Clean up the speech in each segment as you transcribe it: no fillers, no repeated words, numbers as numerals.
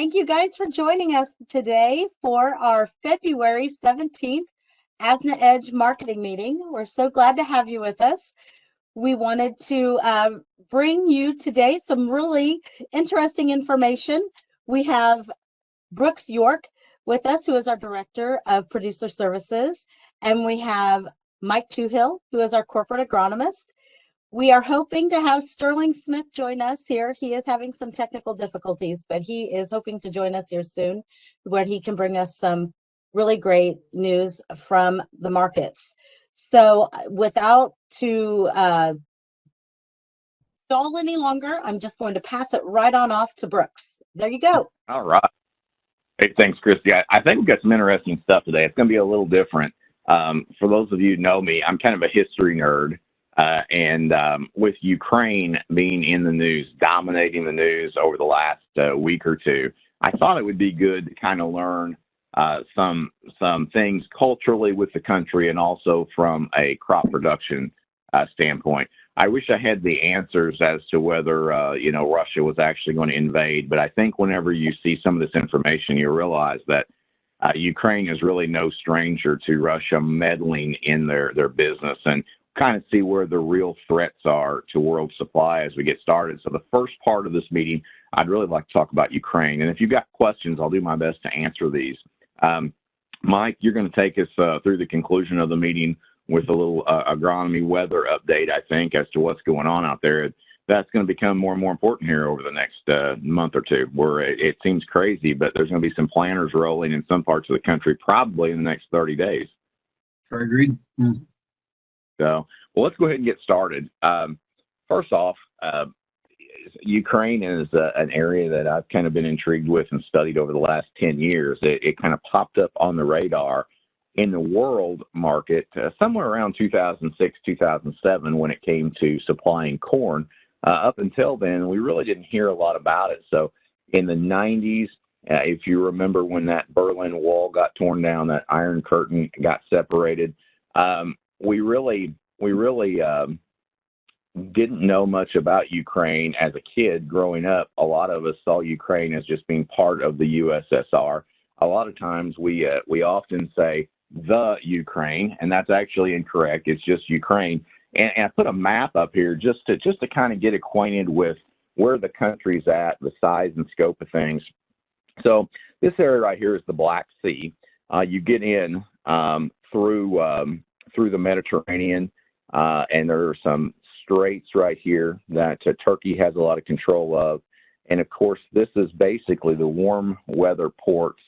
Thank you guys for joining us today for our February 17th ASNA Edge Marketing Meeting. We're so glad to have you with us. We wanted to bring you today some really interesting information. We have Brooks York with us, who is our Director of Producer Services, and we have Mike Toohill, who is our Corporate Agronomist. We are hoping to have Sterling Smith join us here. He is having some technical difficulties, but he is hoping to join us here soon, where he can bring us some really great news from the markets. So without to stall any longer, I'm just going to pass it right on off to Brooks. There you go. All right. Hey, thanks, Christy. I think we've got some interesting stuff today. It's going to be a little different. For those of you who know me, I'm kind of a history nerd. And with Ukraine being in the news, dominating the news over the last week or two, I thought it would be good to kind of learn some things culturally with the country and also from a crop production standpoint. I wish I had the answers as to whether, Russia was actually going to invade. But I think whenever you see some of this information, you realize that Ukraine is really no stranger to Russia meddling in their business, and kind of see where the real threats are to world supply as we get started. So the first part of this meeting, I'd really like to talk about Ukraine. And if you've got questions, I'll do my best to answer these. Mike, you're going to take us through the conclusion of the meeting with a little agronomy weather update, I think, as to what's going on out there. That's going to become more and more important here over the next month or two, where it seems crazy, but there's going to be some planters rolling in some parts of the country probably in the next 30 days. Sure, agreed. So, well, let's go ahead and get started. First off, Ukraine is an area that I've kind of been intrigued with and studied over the last 10 years. It kind of popped up on the radar in the world market somewhere around 2006, 2007 when it came to supplying corn. Up until then, we really didn't hear a lot about it. So in the 90s, if you remember when that Berlin Wall got torn down, that Iron Curtain got separated, we really didn't know much about Ukraine as a kid growing up. A lot of us saw Ukraine as just being part of the USSR. A lot of times we often say the Ukraine, and that's actually incorrect. It's just Ukraine. And I put a map up here just to kind of get acquainted with where the country's at, the size and scope of things. So this area right here is the Black Sea. You get in through the Mediterranean, and there are some straits right here that Turkey has a lot of control of. And of course, this is basically the warm weather ports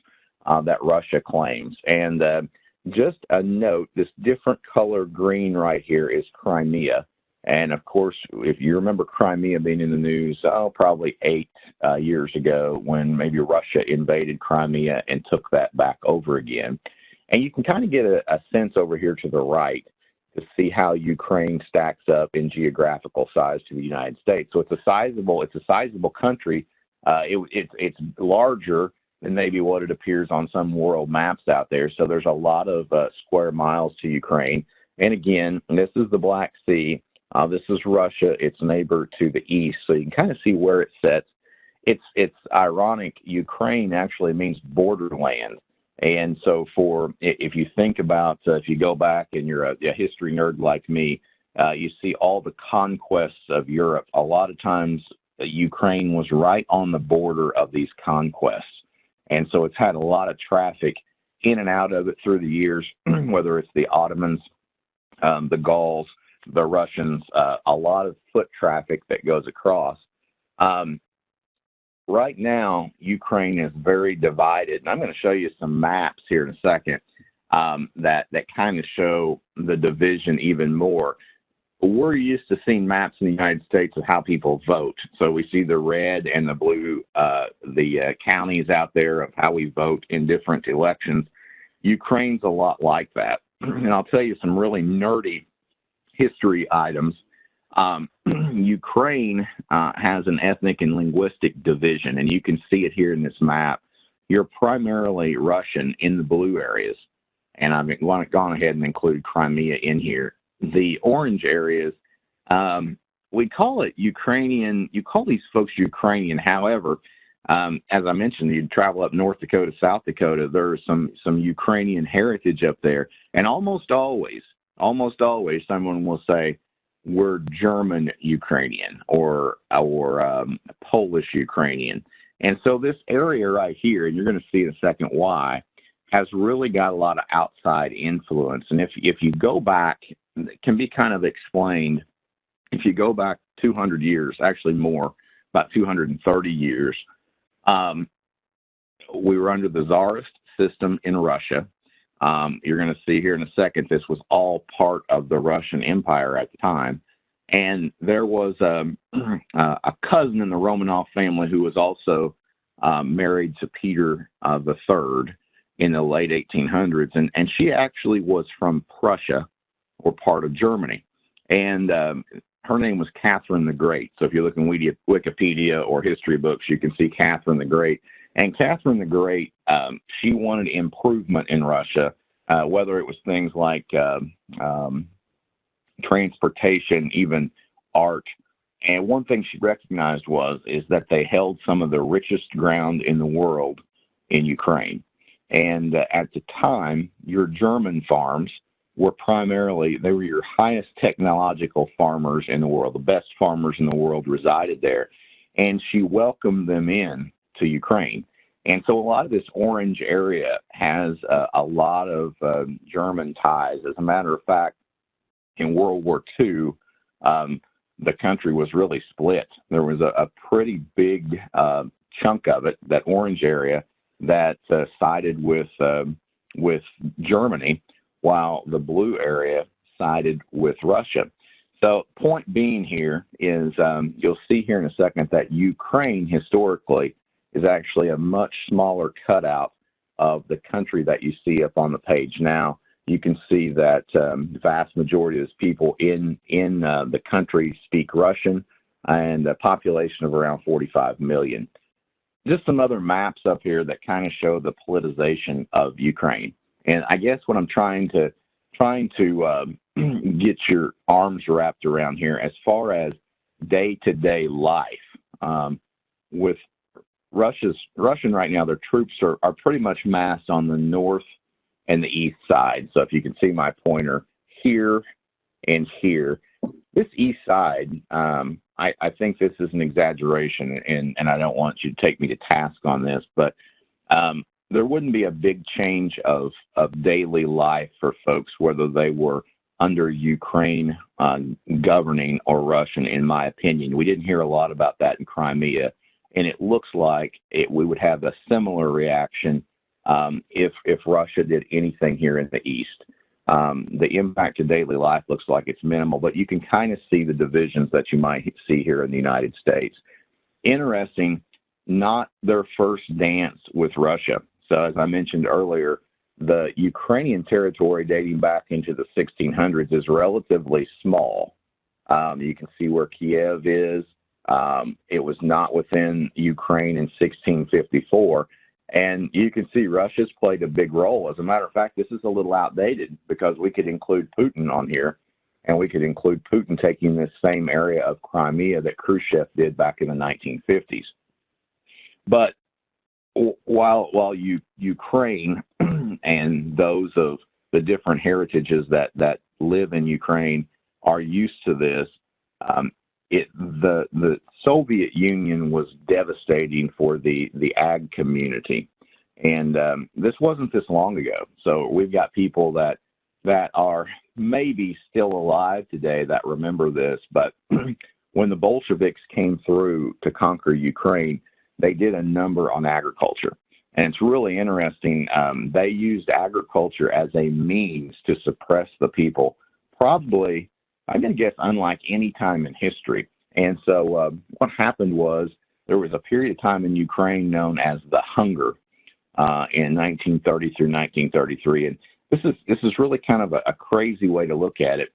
that Russia claims. And just a note, this different color green right here is Crimea. And of course, if you remember Crimea being in the news, probably 8 years ago, when maybe Russia invaded Crimea and took that back over again. And you can kind of get a sense over here to the right to see how Ukraine stacks up in geographical size to the United States. So it's a sizable country. It's larger than maybe what it appears on some world maps out there. So there's a lot of square miles to Ukraine. And again, this is the Black Sea. This is Russia, its neighbor to the east. So you can kind of see where it sits. It's ironic. Ukraine actually means borderland. And so if you think about, if you go back and you're a history nerd like me, you see all the conquests of Europe. A lot of times Ukraine was right on the border of these conquests. And so it's had a lot of traffic in and out of it through the years, whether it's the Ottomans, the Gauls, the Russians, a lot of foot traffic that goes across. Right now, Ukraine is very divided, and I'm going to show you some maps here in a second that kind of show the division even more. We're used to seeing maps in the United States of how people vote. So we see the red and the blue, the counties out there of how we vote in different elections. Ukraine's a lot like that. And I'll tell you some really nerdy history items. Ukraine has an ethnic and linguistic division, and you can see it here in this map. You're primarily Russian in the blue areas, and I've gone ahead and included Crimea in here. The orange areas, we call it Ukrainian. You call these folks Ukrainian. However, As I mentioned, you travel up North Dakota, South Dakota, there's some Ukrainian heritage up there. And almost always someone will say, we're German Ukrainian or Polish Ukrainian. And so this area right here, and you're going to see in a second why, has really got a lot of outside influence. And if you go back, it can be kind of explained. If you go back 200 years, actually more, about 230 years, we were under the Tsarist system in Russia. You're going to see here in a second, this was all part of the Russian Empire at the time. And there was a cousin in the Romanov family who was also married to Peter III in the late 1800s. And she actually was from Prussia, or part of Germany. And her name was Catherine the Great. So if you look in Wikipedia or history books, you can see Catherine the Great. And Catherine the Great, she wanted improvement in Russia, whether it was things like transportation, even art. And one thing she recognized is that they held some of the richest ground in the world in Ukraine. And at the time, your German farms were they were your highest technological farmers in the world. The best farmers in the world resided there. And she welcomed them in to Ukraine. And so a lot of this orange area has a lot of German ties. As a matter of fact, in World War II, the country was really split. There was a pretty big chunk of it, that orange area, that sided with Germany, while the blue area sided with Russia. So point being here is you'll see here in a second that Ukraine historically is actually a much smaller cutout of the country that you see up on the page now. You can see that the vast majority of those people in the country speak Russian, and a population of around 45 million. Just some other maps up here that kind of show the politicization of Ukraine. And I guess what I'm trying to get your arms wrapped around here, as far as day-to-day life, with Russian right now, their troops are pretty much massed on the north and the east side. So if you can see my pointer here and here, this east side, I think this is an exaggeration, and I don't want you to take me to task on this, but there wouldn't be a big change of daily life for folks, whether they were under Ukraine governing or Russian, in my opinion. We didn't hear a lot about that in Crimea, and it looks like we would have a similar reaction if Russia did anything here in the East. The impact to daily life looks like it's minimal, but you can kind of see the divisions that you might see here in the United States. Interesting, not their first dance with Russia. So as I mentioned earlier, the Ukrainian territory dating back into the 1600s is relatively small. You can see where Kiev is. It was not within Ukraine in 1654. And you can see Russia's played a big role. As a matter of fact, this is a little outdated, because we could include Putin on here, and we could include Putin taking this same area of Crimea that Khrushchev did back in the 1950s. But while Ukraine and those of the different heritages that live in Ukraine are used to this, the Soviet Union was devastating for the ag community. And this wasn't this long ago. So we've got people that are maybe still alive today that remember this. But when the Bolsheviks came through to conquer Ukraine, they did a number on agriculture. And it's really interesting. They used agriculture as a means to suppress the people, probably, I'm going to guess, unlike any time in history. And so what happened was there was a period of time in Ukraine known as the Hunger in 1930 through 1933. And this is really kind of a crazy way to look at it.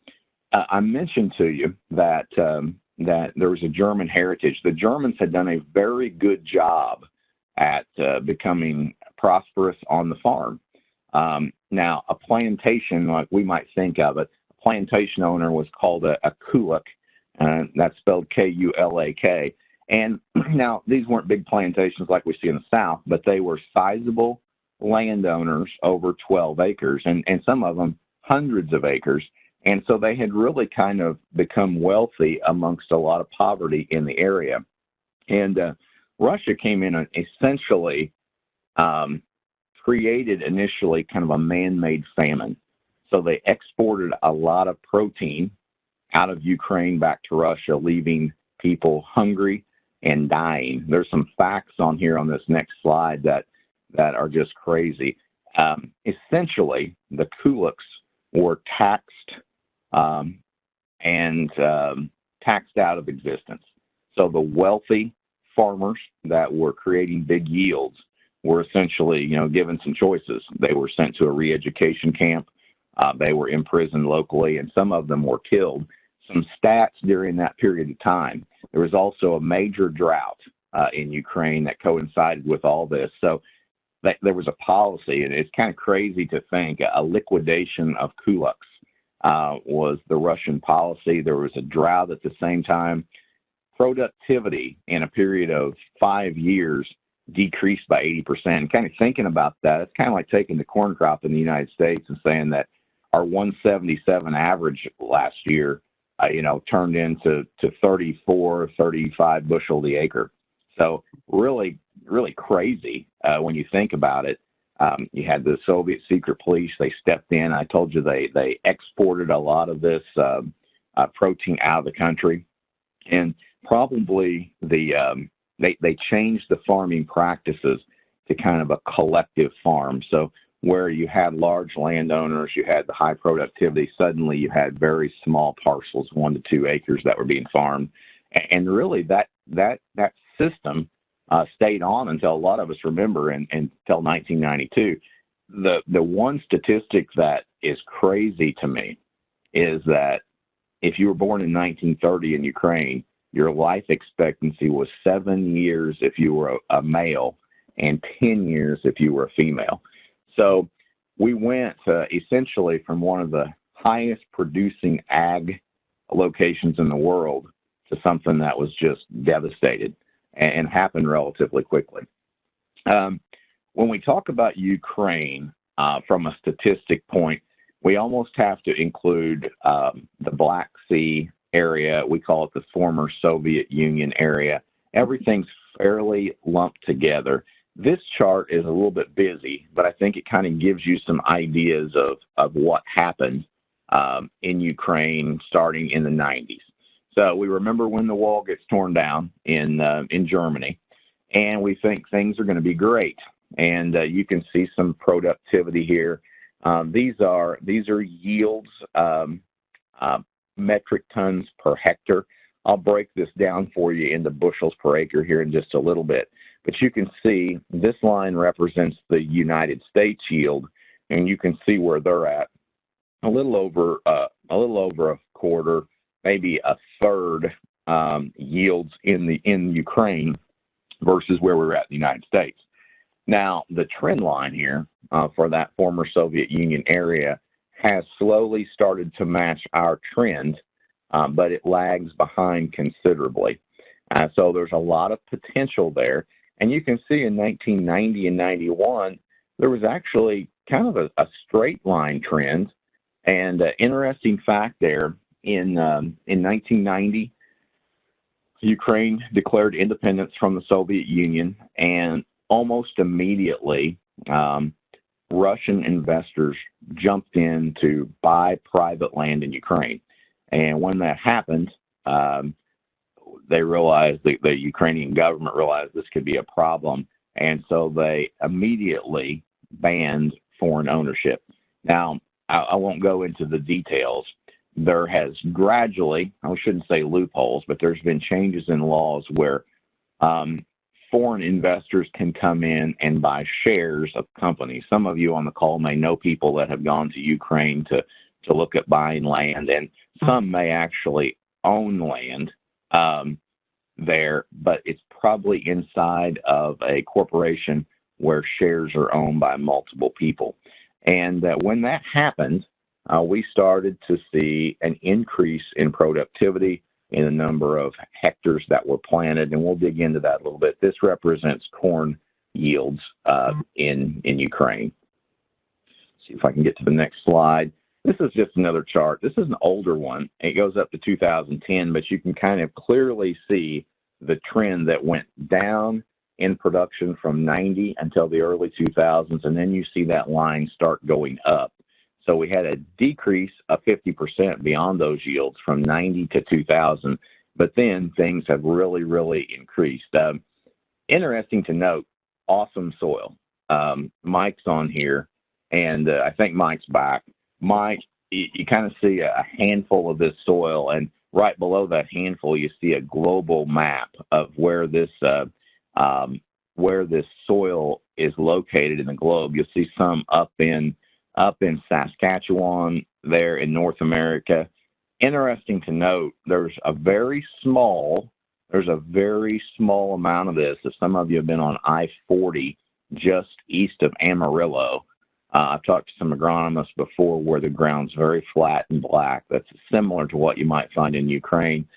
I mentioned to you that there was a German heritage. The Germans had done a very good job at becoming prosperous on the farm. Now, a plantation, like we might think of it, a plantation owner was called a kulak, that's spelled K-U-L-A-K. And now these weren't big plantations like we see in the South, but they were sizable landowners over 12 acres, and some of them hundreds of acres. And so they had really kind of become wealthy amongst a lot of poverty in the area. And Russia came in and essentially created initially kind of a man-made famine. So they exported a lot of protein out of Ukraine back to Russia, leaving people hungry and dying. There's some facts on here on this next slide that are just crazy. Essentially, the kulaks were taxed and taxed out of existence. So the wealthy farmers that were creating big yields were essentially, given some choices. They were sent to a re-education camp. They were imprisoned locally, and some of them were killed. Some stats during that period of time. There was also a major drought in Ukraine that coincided with all this. So there was a policy, and it's kind of crazy to think a liquidation of kulaks was the Russian policy. There was a drought at the same time. Productivity in a period of 5 years decreased by 80%. Kind of thinking about that, it's kind of like taking the corn crop in the United States and saying that our 177 average last year, turned into 34, 35 bushel the acre. So really, really crazy when you think about it. You had the Soviet secret police. They stepped in. I told you they exported a lot of this protein out of the country. And probably they changed the farming practices to kind of a collective farm. So where you had large landowners, you had the high productivity, suddenly you had very small parcels, 1 to 2 acres that were being farmed. And really that system stayed on until a lot of us remember until 1992. The one statistic that is crazy to me is that if you were born in 1930 in Ukraine, your life expectancy was 7 years if you were a male and 10 years if you were a female. So we went essentially from one of the highest producing ag locations in the world to something that was just devastated and happened relatively quickly. When we talk about Ukraine from a statistic point, we almost have to include the Black Sea area. We call it the former Soviet Union area. Everything's fairly lumped together. This chart is a little bit busy, but I think it kind of gives you some ideas of what happened in Ukraine starting in the 90s. So we remember when the wall gets torn down in Germany, and we think things are going to be great. And you can see some productivity here. These are yields, metric tons per hectare. I'll break this down for you into bushels per acre here in just a little bit. But you can see this line represents the United States yield, and you can see where they're at. A little over a quarter, maybe a third yields in Ukraine versus where we're at in the United States. Now, the trend line here for that former Soviet Union area has slowly started to match our trend, but it lags behind considerably. So there's a lot of potential there. And you can see in 1990 and 91, there was actually kind of a straight line trend. And interesting fact there, in 1990, Ukraine declared independence from the Soviet Union, and almost immediately, Russian investors jumped in to buy private land in Ukraine. And when that happened, they realized, the Ukrainian government realized this could be a problem, and so they immediately banned foreign ownership. Now, I won't go into the details. There has gradually, I shouldn't say loopholes, but there's been changes in laws where foreign investors can come in and buy shares of companies. Some of you on the call may know people that have gone to Ukraine to look at buying land, and some may actually own land there, but it's probably inside of a corporation where shares are owned by multiple people. And when that happened, we started to see an increase in productivity. in the number of hectares that were planted, and we'll dig into that a little bit. This represents corn yields in Ukraine. See if I can get to the next slide. This is just another chart. This is an older one. It goes up to 2010, but you can kind of clearly see the trend that went down in production from 90 until the early 2000s, and then you see that line start going up. So we had a decrease of 50% beyond those yields from 90 to 2000, but then things have really, really increased. Interesting to note, awesome soil. Mike's on here, and I think Mike's back. Mike, you kind of see a handful of this soil, and right below that handful, you see a global map of where this soil is located in the globe. You'll see some up in Saskatchewan, there in North America. Interesting to note, there's a very small amount of this. If some of you have been on I-40 just east of Amarillo, I've talked to some agronomists before where the ground's very flat and black. That's similar to what you might find in Ukraine.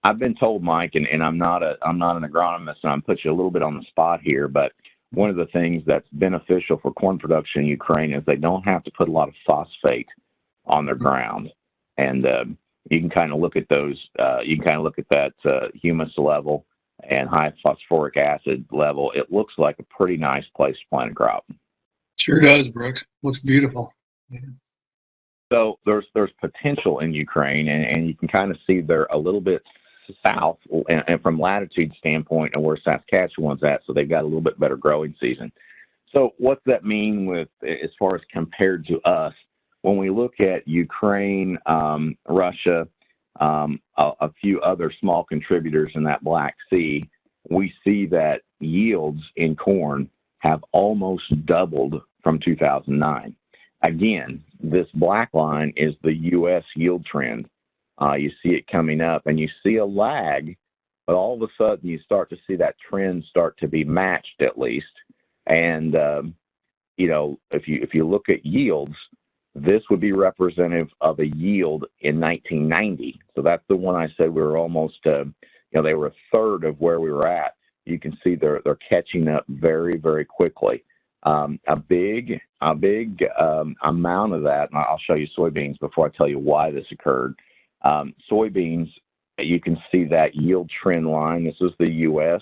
I've been told, Mike, and I'm not an agronomist, and I'm put you a little bit on the spot here, but one of the things that's beneficial for corn production in Ukraine is they don't have to put a lot of phosphate on their ground. And you can kind of look at those, you can kind of look at that humus level and high phosphoric acid level. It looks like a pretty nice place to plant a crop. Sure does, Brooks. Looks beautiful. Yeah. So there's potential in Ukraine, and you can kind of see they're a little bit south and from latitude standpoint and where Saskatchewan's at, so they've got a little bit better growing season. So what's that mean with as far as compared to us? When we look at Ukraine, Russia, a few other small contributors in that Black Sea, we see that yields in corn have almost doubled from 2009. Again, this black line is the U.S. yield trend. You see it coming up, and you see a lag, but all of a sudden you start to see that trend start to be matched at least. And if you look at yields, this would be representative of a yield in 1990. So that's the one I said we were almost, they were a third of where we were at. You can see they're catching up very, very quickly. A big amount of that, and I'll show you soybeans before I tell you why this occurred. Soybeans, you can see that yield trend line. This is the U.S.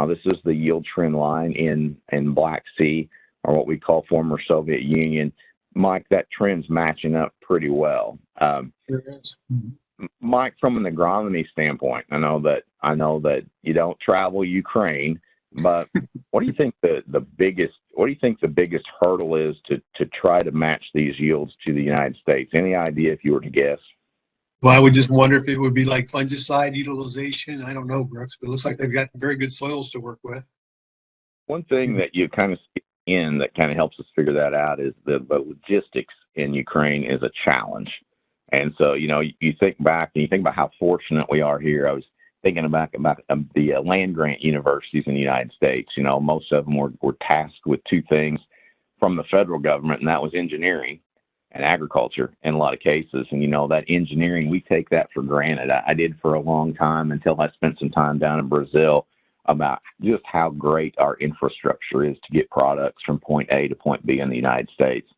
This is the yield trend line in Black Sea, or what we call former Soviet Union. Mike, that trend's matching up pretty well. Sure is. Mike, from an agronomy standpoint, I know that you don't travel Ukraine, but what do you think the biggest hurdle is to try to match these yields to the United States? Any idea if you were to guess? Well, I would just wonder if it would be like fungicide utilization. I don't know, Brooks, but it looks like they've got very good soils to work with. One thing that you kind of see that kind of helps us figure that out is the logistics in Ukraine is a challenge. And so, you think back and you think about how fortunate we are here. I was thinking back about the land grant universities in the United States. Most of them were tasked with two things from the federal government, and that was engineering and agriculture in a lot of cases. And, that engineering, we take that for granted. I did for a long time until I spent some time down in Brazil about just how great our infrastructure is to get products from point A to point B in the United States.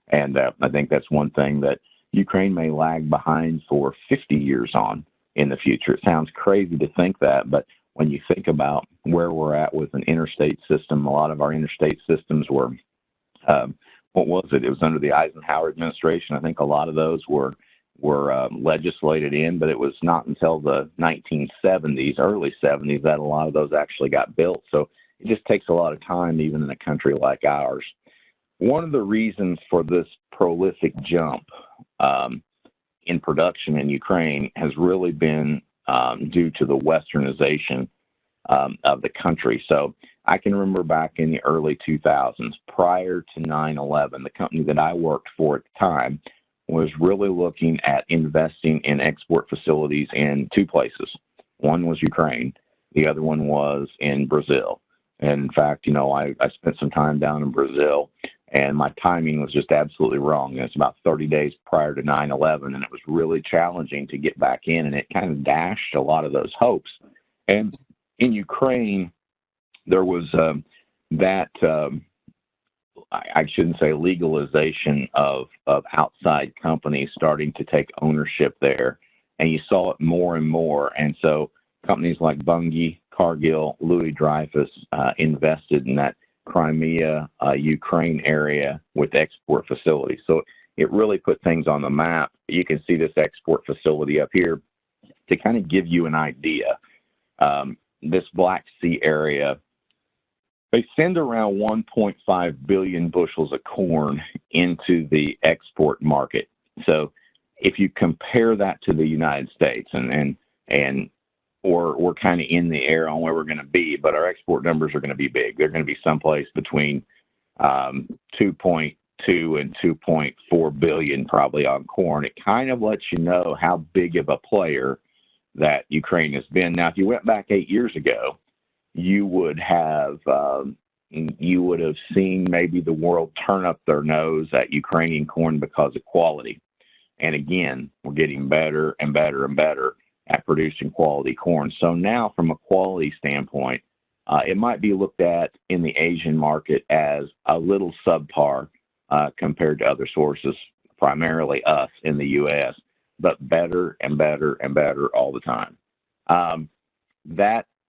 And I think that's one thing that Ukraine may lag behind for 50 years on in the future. It sounds crazy to think that, but when you think about where we're at with an interstate system, a lot of our interstate systems were, what was it? It was under the Eisenhower administration. I think a lot of those were legislated in, but it was not until the 1970s, early 70s, that a lot of those actually got built. So it just takes a lot of time, even in a country like ours. One of the reasons for this prolific jump in production in Ukraine has really been due to the westernization of the country. So I can remember back in the early 2000s, prior to 9/11, the company that I worked for at the time was really looking at investing in export facilities in two places. One was Ukraine. The other one was in Brazil. And in fact, I spent some time down in Brazil, and my timing was just absolutely wrong. It's about 30 days prior to 9/11, and it was really challenging to get back in, and it kind of dashed a lot of those hopes. And in Ukraine, there was I shouldn't say legalization of outside companies starting to take ownership there, and you saw it more and more. And so companies like Bunge, Cargill, Louis Dreyfus invested in that Crimea, Ukraine area with export facilities. So it really put things on the map. You can see this export facility up here to kind of give you an idea. This Black Sea area, they send around 1.5 billion bushels of corn into the export market. So if you compare that to the United States, or we're kind of in the air on where we're going to be, but our export numbers are going to be big. They're going to be someplace between 2.2 and 2.4 billion probably on corn. It kind of lets you know how big of a player that Ukraine has been. Now, if you went back 8 years ago, you would have seen maybe the world turn up their nose at Ukrainian corn because of quality. And again, we're getting better and better and better at producing quality corn. So now, from a quality standpoint, it might be looked at in the Asian market as a little subpar compared to other sources, primarily us in the U.S., but better and better and better all the time.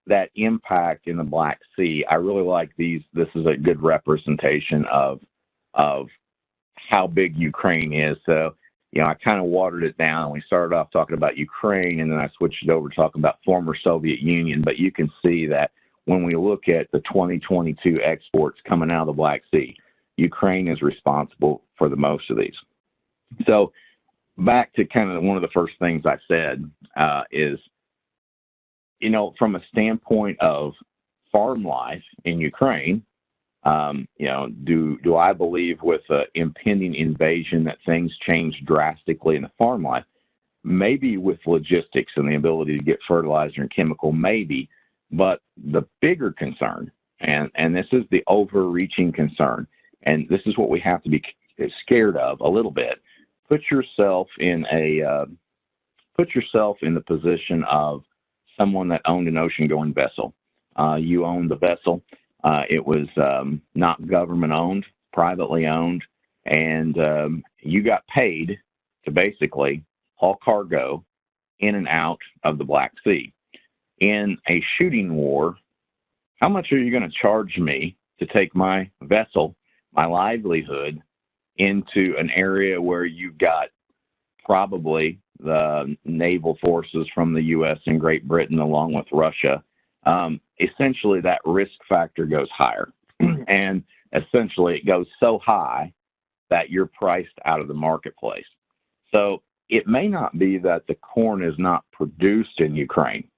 That impact in the Black Sea, I really like these. This is a good representation of how big Ukraine is. So, I kind of watered it down. We started off talking about Ukraine, and then I switched it over to talking about former Soviet Union. But you can see that when we look at the 2022 exports coming out of the Black Sea, Ukraine is responsible for the most of these. So back to kind of one of the first things I said is, from a standpoint of farm life in Ukraine, do I believe with the impending invasion that things change drastically in the farm life? Maybe with logistics and the ability to get fertilizer and chemical, maybe. But the bigger concern, and this is the overreaching concern, and this is what we have to be scared of a little bit. Put yourself in the position of someone that owned an ocean-going vessel. You owned the vessel. It was not government owned, privately owned, and you got paid to basically haul cargo in and out of the Black Sea. In a shooting war, how much are you going to charge me to take my vessel, my livelihood, into an area where you've got probably the naval forces from the U.S. and Great Britain along with Russia? Essentially, that risk factor goes higher. And essentially, it goes so high that you're priced out of the marketplace. So it may not be that the corn is not produced in Ukraine.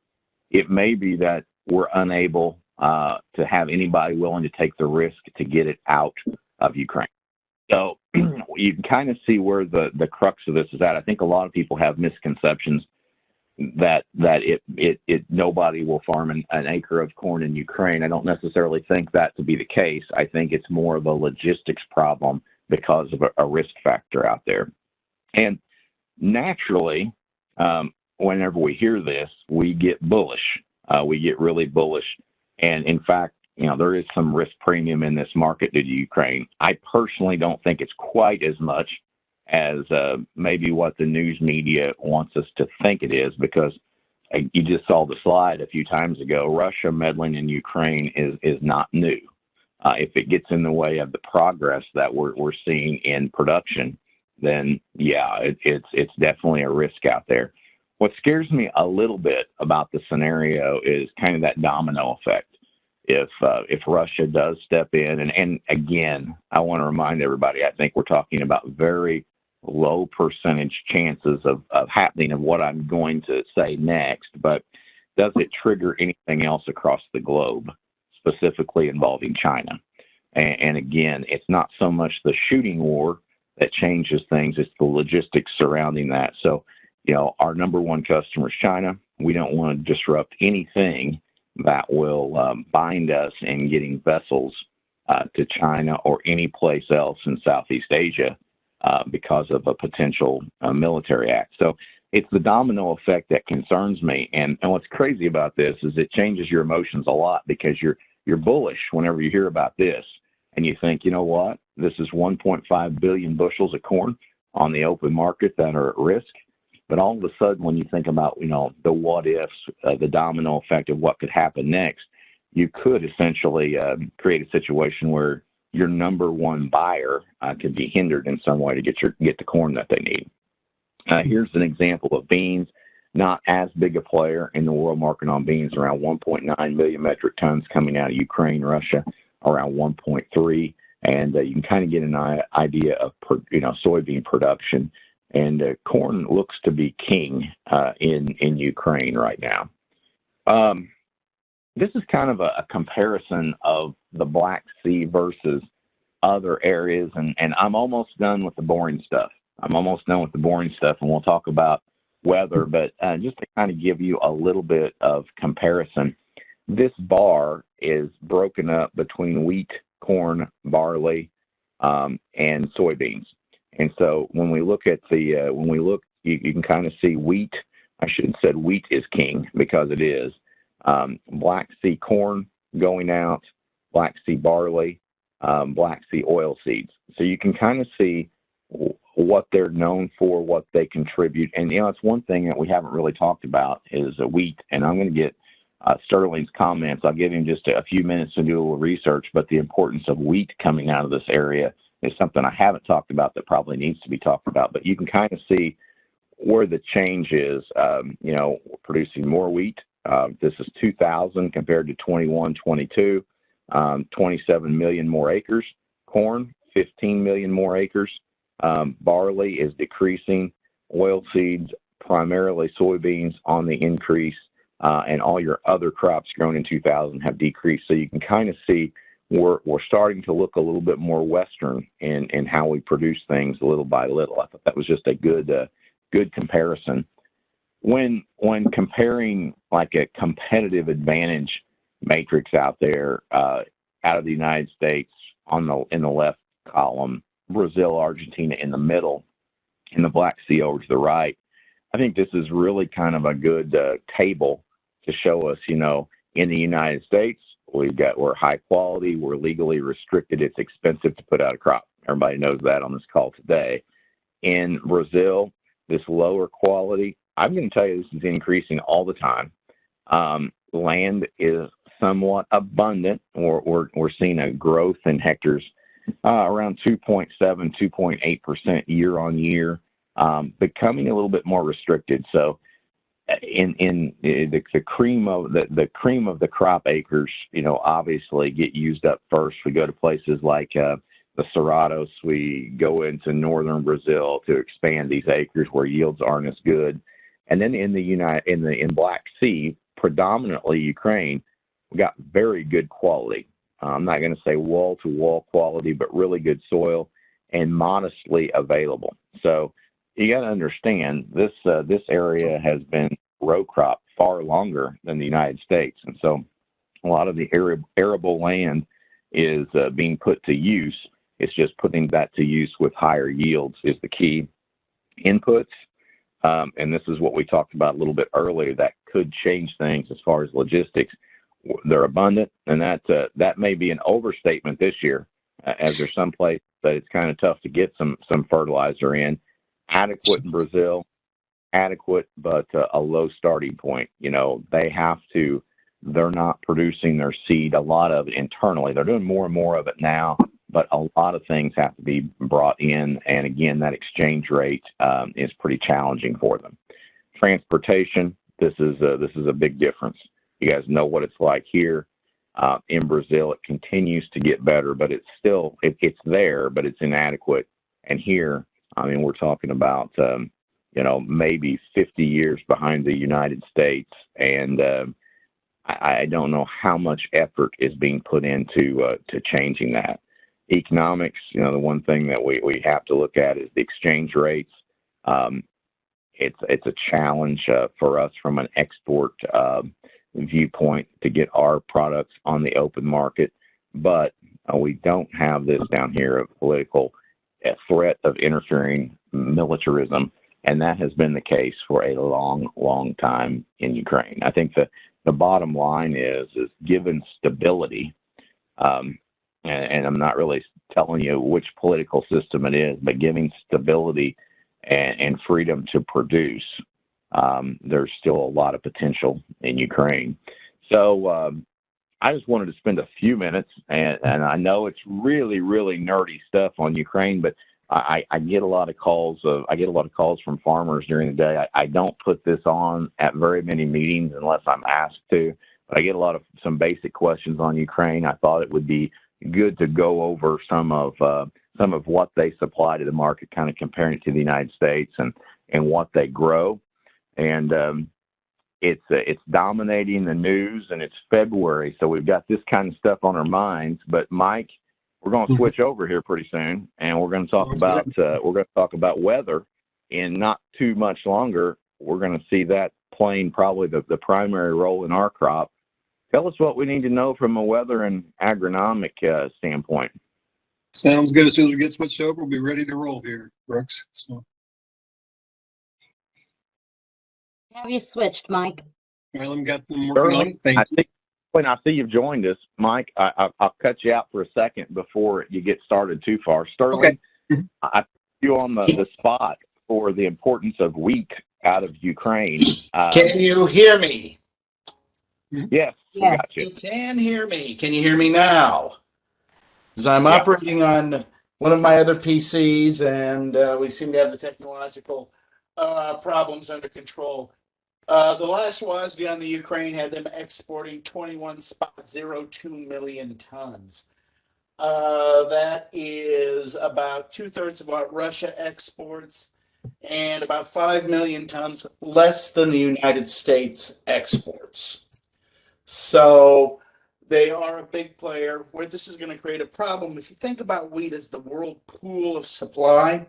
It may be that we're unable to have anybody willing to take the risk to get it out of Ukraine. So you can kind of see where the crux of this is at. I think a lot of people have misconceptions that nobody will farm an acre of corn in Ukraine. I don't necessarily think that to be the case. I think it's more of a logistics problem because of a risk factor out there. And naturally, whenever we hear this, we get bullish. We get really bullish. And in fact, there is some risk premium in this market due to Ukraine. I personally don't think it's quite as much as maybe what the news media wants us to think it is, because you just saw the slide a few times ago. Russia meddling in Ukraine is not new. If it gets in the way of the progress that we're seeing in production, then yeah, it's definitely a risk out there. What scares me a little bit about the scenario is kind of that domino effect. If Russia does step in, and again, I want to remind everybody, I think we're talking about very low percentage chances of happening of what I'm going to say next, but does it trigger anything else across the globe, specifically involving China? And again, it's not so much the shooting war that changes things, it's the logistics surrounding that. So, our number one customer is China. We don't want to disrupt anything that will bind us in getting vessels to China or any place else in Southeast Asia because of a potential military act. So it's the domino effect that concerns me. And what's crazy about this is it changes your emotions a lot, because you're bullish whenever you hear about this, and you think, you know what, this is 1.5 billion bushels of corn on the open market that are at risk. But all of a sudden, when you think about, the what ifs, the domino effect of what could happen next, you could essentially create a situation where your number one buyer could be hindered in some way to get the corn that they need. Here's an example of beans. Not as big a player in the world market on beans, around 1.9 million metric tons coming out of Ukraine, Russia, around 1.3. And you can kind of get an idea of, soybean production. And corn looks to be king in Ukraine right now. This is kind of a comparison of the Black Sea versus other areas. And I'm almost done with the boring stuff. And we'll talk about weather. But just to kind of give you a little bit of comparison, this bar is broken up between wheat, corn, barley, and soybeans. And so when we look at you can kind of see wheat. I should have said wheat is king, because it is. Black Sea corn going out, Black Sea barley, Black Sea oil seeds. So you can kind of see what they're known for, what they contribute. And, it's one thing that we haven't really talked about is wheat. And I'm going to get Sterling's comments. I'll give him just a few minutes to do a little research, but the importance of wheat coming out of this area is something I haven't talked about that probably needs to be talked about. But you can kind of see where the change is. We're producing more wheat. This is 2000 compared to 21, 22, 27 million more acres. Corn, 15 million more acres. Barley is decreasing. Oilseeds, primarily soybeans, on the increase. And all your other crops grown in 2000 have decreased. So you can kind of see we're starting to look a little bit more Western in how we produce things little by little. I thought that was just a good comparison. When comparing like a competitive advantage matrix out there, out of the United States in the left column, Brazil, Argentina in the middle, and the Black Sea over to the right, I think this is really kind of a good table to show us, in the United States, we're high quality, we're legally restricted, it's expensive to put out a crop. Everybody knows that on this call today. In Brazil, this lower quality, I'm going to tell you, this is increasing all the time. Land is somewhat abundant. We're seeing a growth in hectares around 2.7, 2.8% year on year, becoming a little bit more restricted. So in the cream of the crop acres, obviously get used up first. We go to places like the Cerrados. We go into northern Brazil to expand these acres where yields aren't as good. And then in Black Sea, predominantly Ukraine, we got very good quality. I'm not going to say wall-to-wall quality, but really good soil and modestly available. So you got to understand this area has been row crop far longer than the United States, and so a lot of the arable land is being put to use. It's just putting that to use with higher yields is the key. Inputs, and this is what we talked about a little bit earlier, that could change things as far as logistics. They're abundant, and that may be an overstatement this year, as there's some place that it's kind of tough to get some fertilizer in. Adequate in Brazil, adequate, but a low starting point. They're not producing their seed, a lot of it internally. They're doing more and more of it now, but a lot of things have to be brought in. And again, that exchange rate is pretty challenging for them. Transportation, this is a big difference. You guys know what it's like here. In Brazil, it continues to get better, but it's still, it's there, but it's inadequate. And here, we're talking about, maybe 50 years behind the United States. And I don't know how much effort is being put into to changing that. Economics, the one thing that we have to look at is the exchange rates. It's a challenge for us from an export viewpoint to get our products on the open market. But We don't have this down here of political threat of interfering militarism, and that has been the case for a long, long time in Ukraine. I think the bottom line is given stability, and I'm not really telling you which political system it is, but giving stability and freedom to produce, there's still a lot of potential in Ukraine. So I just wanted to spend a few minutes, and I know it's really, really nerdy stuff on Ukraine, but I get a lot of calls. I get a lot of calls from farmers during the day. I don't put this on at very many meetings unless I'm asked to, but I get some basic questions on Ukraine. I thought it would be good to go over some of what they supply to the market, kind of comparing it to the United States and what they grow. And it's dominating the news, and it's February, so we've got this kind of stuff on our minds. But Mike, we're going to switch over here pretty soon, and we're going to talk about weather. In not too much longer, we're going to see that playing probably the primary role in our crop. Tell us what we need to know from a weather and agronomic standpoint. Sounds good. As soon as we get switched over, we'll be ready to roll here, Brooks. So. Have you switched, Mike? Well, I've got them working on it. Thank you. When I see you've joined us, Mike, I'll cut you out for a second before you get started too far. Sterling, okay. I put you on the spot for the importance of wheat out of Ukraine. Can you hear me? Yes, we got you. You can hear me. Can you hear me now? Because I'm Yeah. operating on one of my other PCs, and we seem to have the technological problems under control. The last WASDE on the Ukraine had them exporting 21.02 million tons. That is about 2/3 of what Russia exports, and about 5 million tons less than the United States exports. So they are a big player. Where this is going to create a problem, if you think about wheat as the world pool of supply,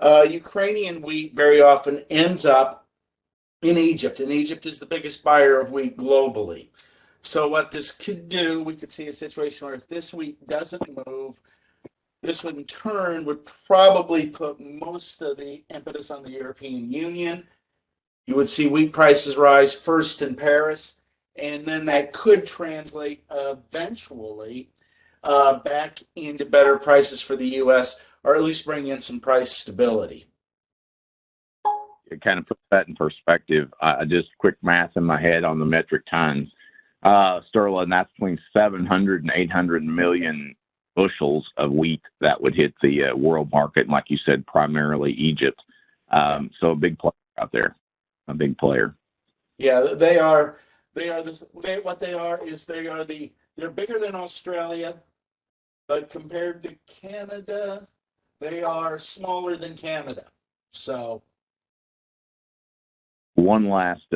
Ukrainian wheat very often ends up in Egypt, and Egypt is the biggest buyer of wheat globally. So what this could do, we could see a situation where if this wheat doesn't move, this would in turn would probably put most of the impetus on the European Union. You would see wheat prices rise first in Paris, and then that could translate eventually back into better prices for the U.S., or at least bring in some price stability. It kind of puts that in perspective. Just quick math in my head on the metric tons. Sterling, that's between 700 and 800 million bushels of wheat that would hit the world market, and like you said, primarily Egypt. So a big player out there, a big player. Yeah, they are. They're bigger than Australia, but compared to Canada, they are smaller than Canada. So. One last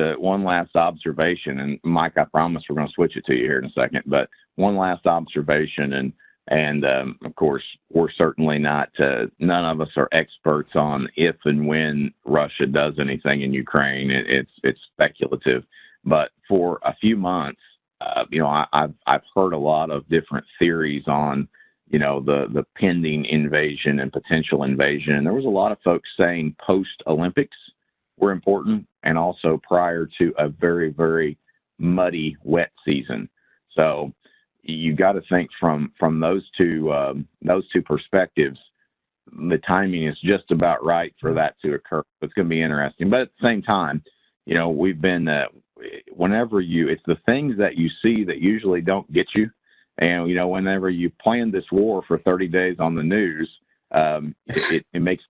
observation, and Mike, I promise we're going to switch it to you here in a second. But one last observation, and of course, we're certainly not. None of us are experts on if and when Russia does anything in Ukraine. It's speculative. But for a few months, I've heard a lot of different theories on, the pending invasion and potential invasion. And there was a lot of folks saying post-Olympics were important, and also prior to a very, very muddy, wet season. So you got to think from those two perspectives. The timing is just about right for that to occur. It's going to be interesting. But at the same time, we've been it's the things that you see that usually don't get you. And whenever you plan this war for 30 days on the news, it makes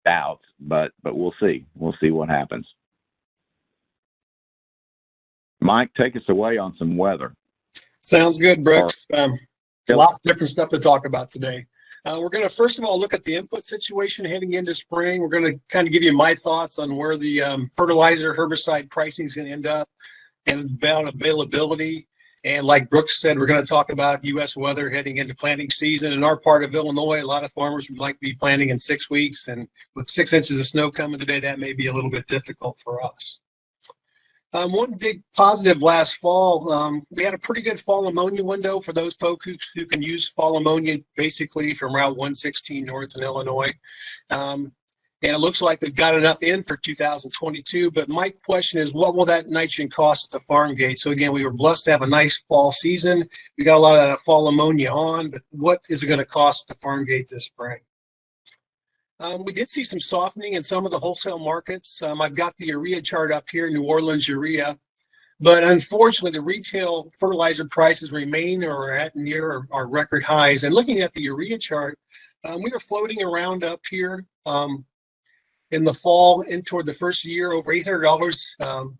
doubts, but we'll see. We'll see what happens. Mike, take us away on some weather. Sounds good, Brooks. Lots of different stuff to talk about today. We're going to first of all look at the input situation heading into spring. We're going to kind of give you my thoughts on where the fertilizer herbicide pricing is going to end up and about availability. And like Brooks said, we're going to talk about U.S. weather heading into planting season. In our part of Illinois, a lot of farmers would like to be planting in 6 weeks. And with 6 inches of snow coming today, that may be a little bit difficult for us. One big positive last fall, we had a pretty good fall ammonia window for those folks who can use fall ammonia basically from Route 116 north in Illinois. And it looks like we've got enough in for 2022, but my question is, what will that nitrogen cost at the farm gate? So again, we were blessed to have a nice fall season. We got a lot of that fall ammonia on, but what is it going to cost at the farm gate this spring? We did see some softening in some of the wholesale markets. I've got the urea chart up here, New Orleans urea, but unfortunately the retail fertilizer prices remain or are at near our record highs. And looking at the urea chart, we are floating around up here in the fall and toward the first year over $800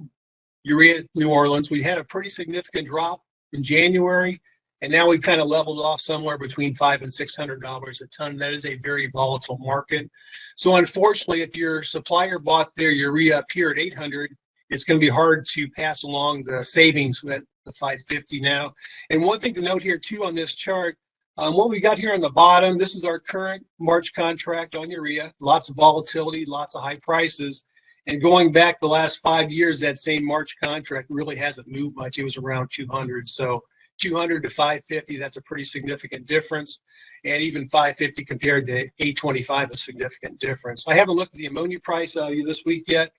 urea New Orleans. We had a pretty significant drop in January, and now we've kind of leveled off somewhere between $500 and $600 a ton. That is a very volatile market. So unfortunately, if your supplier bought their urea up here at 800, it's going to be hard to pass along the savings with the 550 now. And one thing to note here too on this chart, what we got here on the bottom, this is our current March contract on urea. Lots of volatility, lots of high prices. And going back the last 5 years, that same March contract really hasn't moved much. It was around 200. So 200 to 550, that's a pretty significant difference. And even 550 compared to 825 is a significant difference. I haven't looked at the ammonia price this week yet,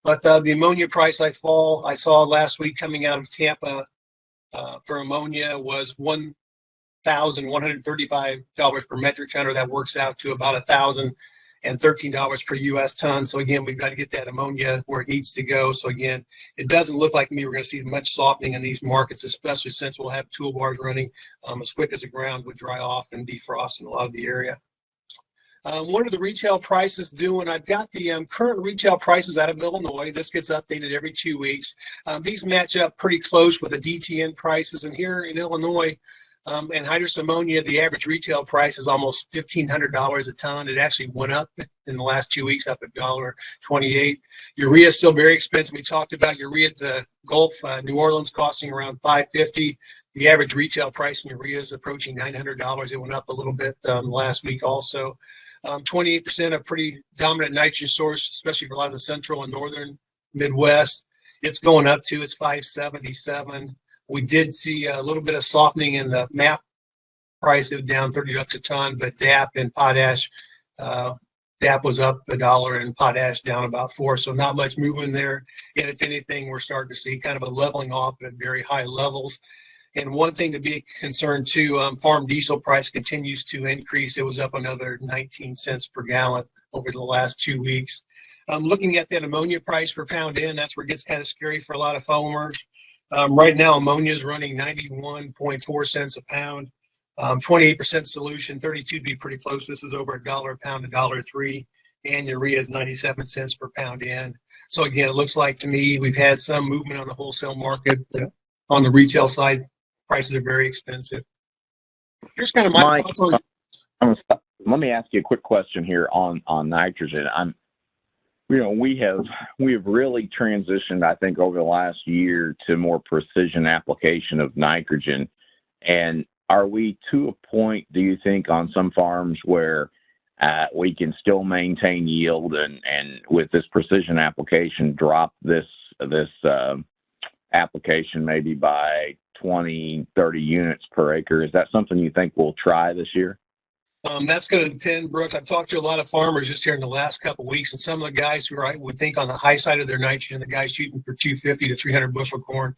but the ammonia price I saw last week coming out of Tampa for ammonia was $1,135 per metric ton, or that works out to about $1,013 per U.S. ton. So again, we've got to get that ammonia where it needs to go. So again, it doesn't look like we're going to see much softening in these markets, especially since we'll have toolbars running as quick as the ground would dry off and defrost in a lot of the area. What are the retail prices doing? I've got the current retail prices out of Illinois. This gets updated every 2 weeks. These match up pretty close with the DTN prices. And here in Illinois, and hydrous ammonia, the average retail price is almost $1,500 a ton. It actually went up in the last 2 weeks, up $1.28. Urea is still very expensive. We talked about urea at the Gulf, New Orleans costing around $550. The average retail price in urea is approaching $900. It went up a little bit last week also. 28% a pretty dominant nitrogen source, especially for a lot of the central and northern Midwest. It's going up to, it's $577. We did see a little bit of softening in the MAP price. It was down $30 a ton, but DAP and potash, DAP was up $1 and potash down about $4. So not much movement there. And if anything, we're starting to see kind of a leveling off at very high levels. And one thing to be concerned too, farm diesel price continues to increase. It was up another 19 cents per gallon over the last 2 weeks. Looking at that ammonia price per pound in, that's where it gets kind of scary for a lot of farmers. Right now, ammonia is running 91.4 cents a pound, 28% solution, 32 to be pretty close. This is over $1 a pound, $1.03, and urea is 97 cents per pound in. So again, it looks like to me we've had some movement on the wholesale market. On the retail side, prices are very expensive. Here's kind of my thoughts on. Let me ask you a quick question here on nitrogen. We have really transitioned, I think, over the last year to more precision application of nitrogen. And are we to a point, do you think, on some farms where we can still maintain yield and with this precision application drop this application maybe by 20, 30 units per acre? Is that something you think we'll try this year? That's going to depend, Brooks. I've talked to a lot of farmers just here in the last couple of weeks, and some of the guys who I would think on the high side of their nitrogen, the guys shooting for 250 to 300 bushel corn.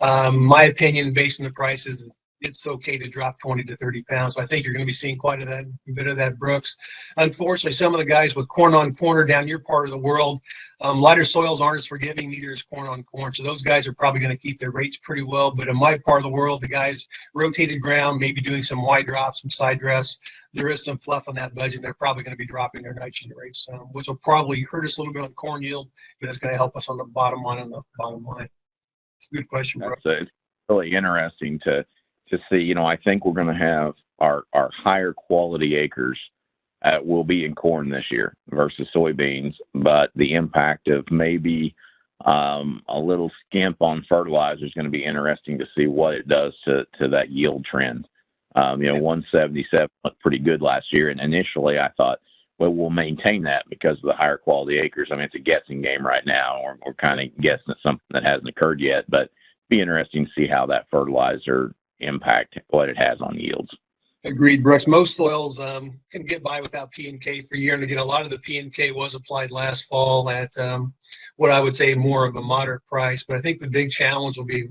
My opinion, based on the prices, it's okay to drop 20 to 30 pounds. So I think you're going to be seeing quite a bit of that, Brooks. Unfortunately, some of the guys with corn on corner down your part of the world, lighter soils aren't as forgiving, neither is corn on corn. So those guys are probably going to keep their rates pretty well. But in my part of the world, the guys rotated ground, maybe doing some wide drops, some side dress. There is some fluff on that budget. They're probably going to be dropping their nitrogen rates, which will probably hurt us a little bit on corn yield, but it's going to help us on the bottom line. It's a good question, Brooks. It's really interesting to see. I think we're going to have our higher quality acres will be in corn this year versus soybeans, but the impact of maybe a little skimp on fertilizer is going to be interesting to see what it does to that yield trend. 177 looked pretty good last year, and initially I thought, well, we'll maintain that because of the higher quality acres. I mean, it's a guessing game right now. We're kind of guessing at something that hasn't occurred yet, but it'd be interesting to see how that fertilizer impact what it has on yields. Agreed, Brooks. Most soils can get by without P and K for a year, and again, a lot of the P and K was applied last fall at what I would say more of a moderate price. But I think the big challenge will be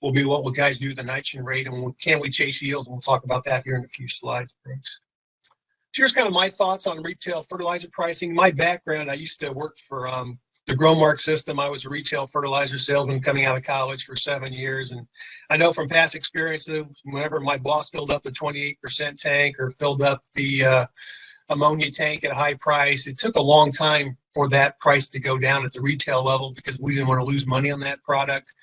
what will guys do with the nitrogen rate, and can we chase yields? And we'll talk about that here in a few slides, Brooks. So here's kind of my thoughts on retail fertilizer pricing. My background, I used to work for the Growmark system. I was a retail fertilizer salesman coming out of college for 7 years. And I know from past experiences, whenever my boss filled up the 28% tank or filled up the ammonia tank at a high price, it took a long time for that price to go down at the retail level because we didn't want to lose money on that product.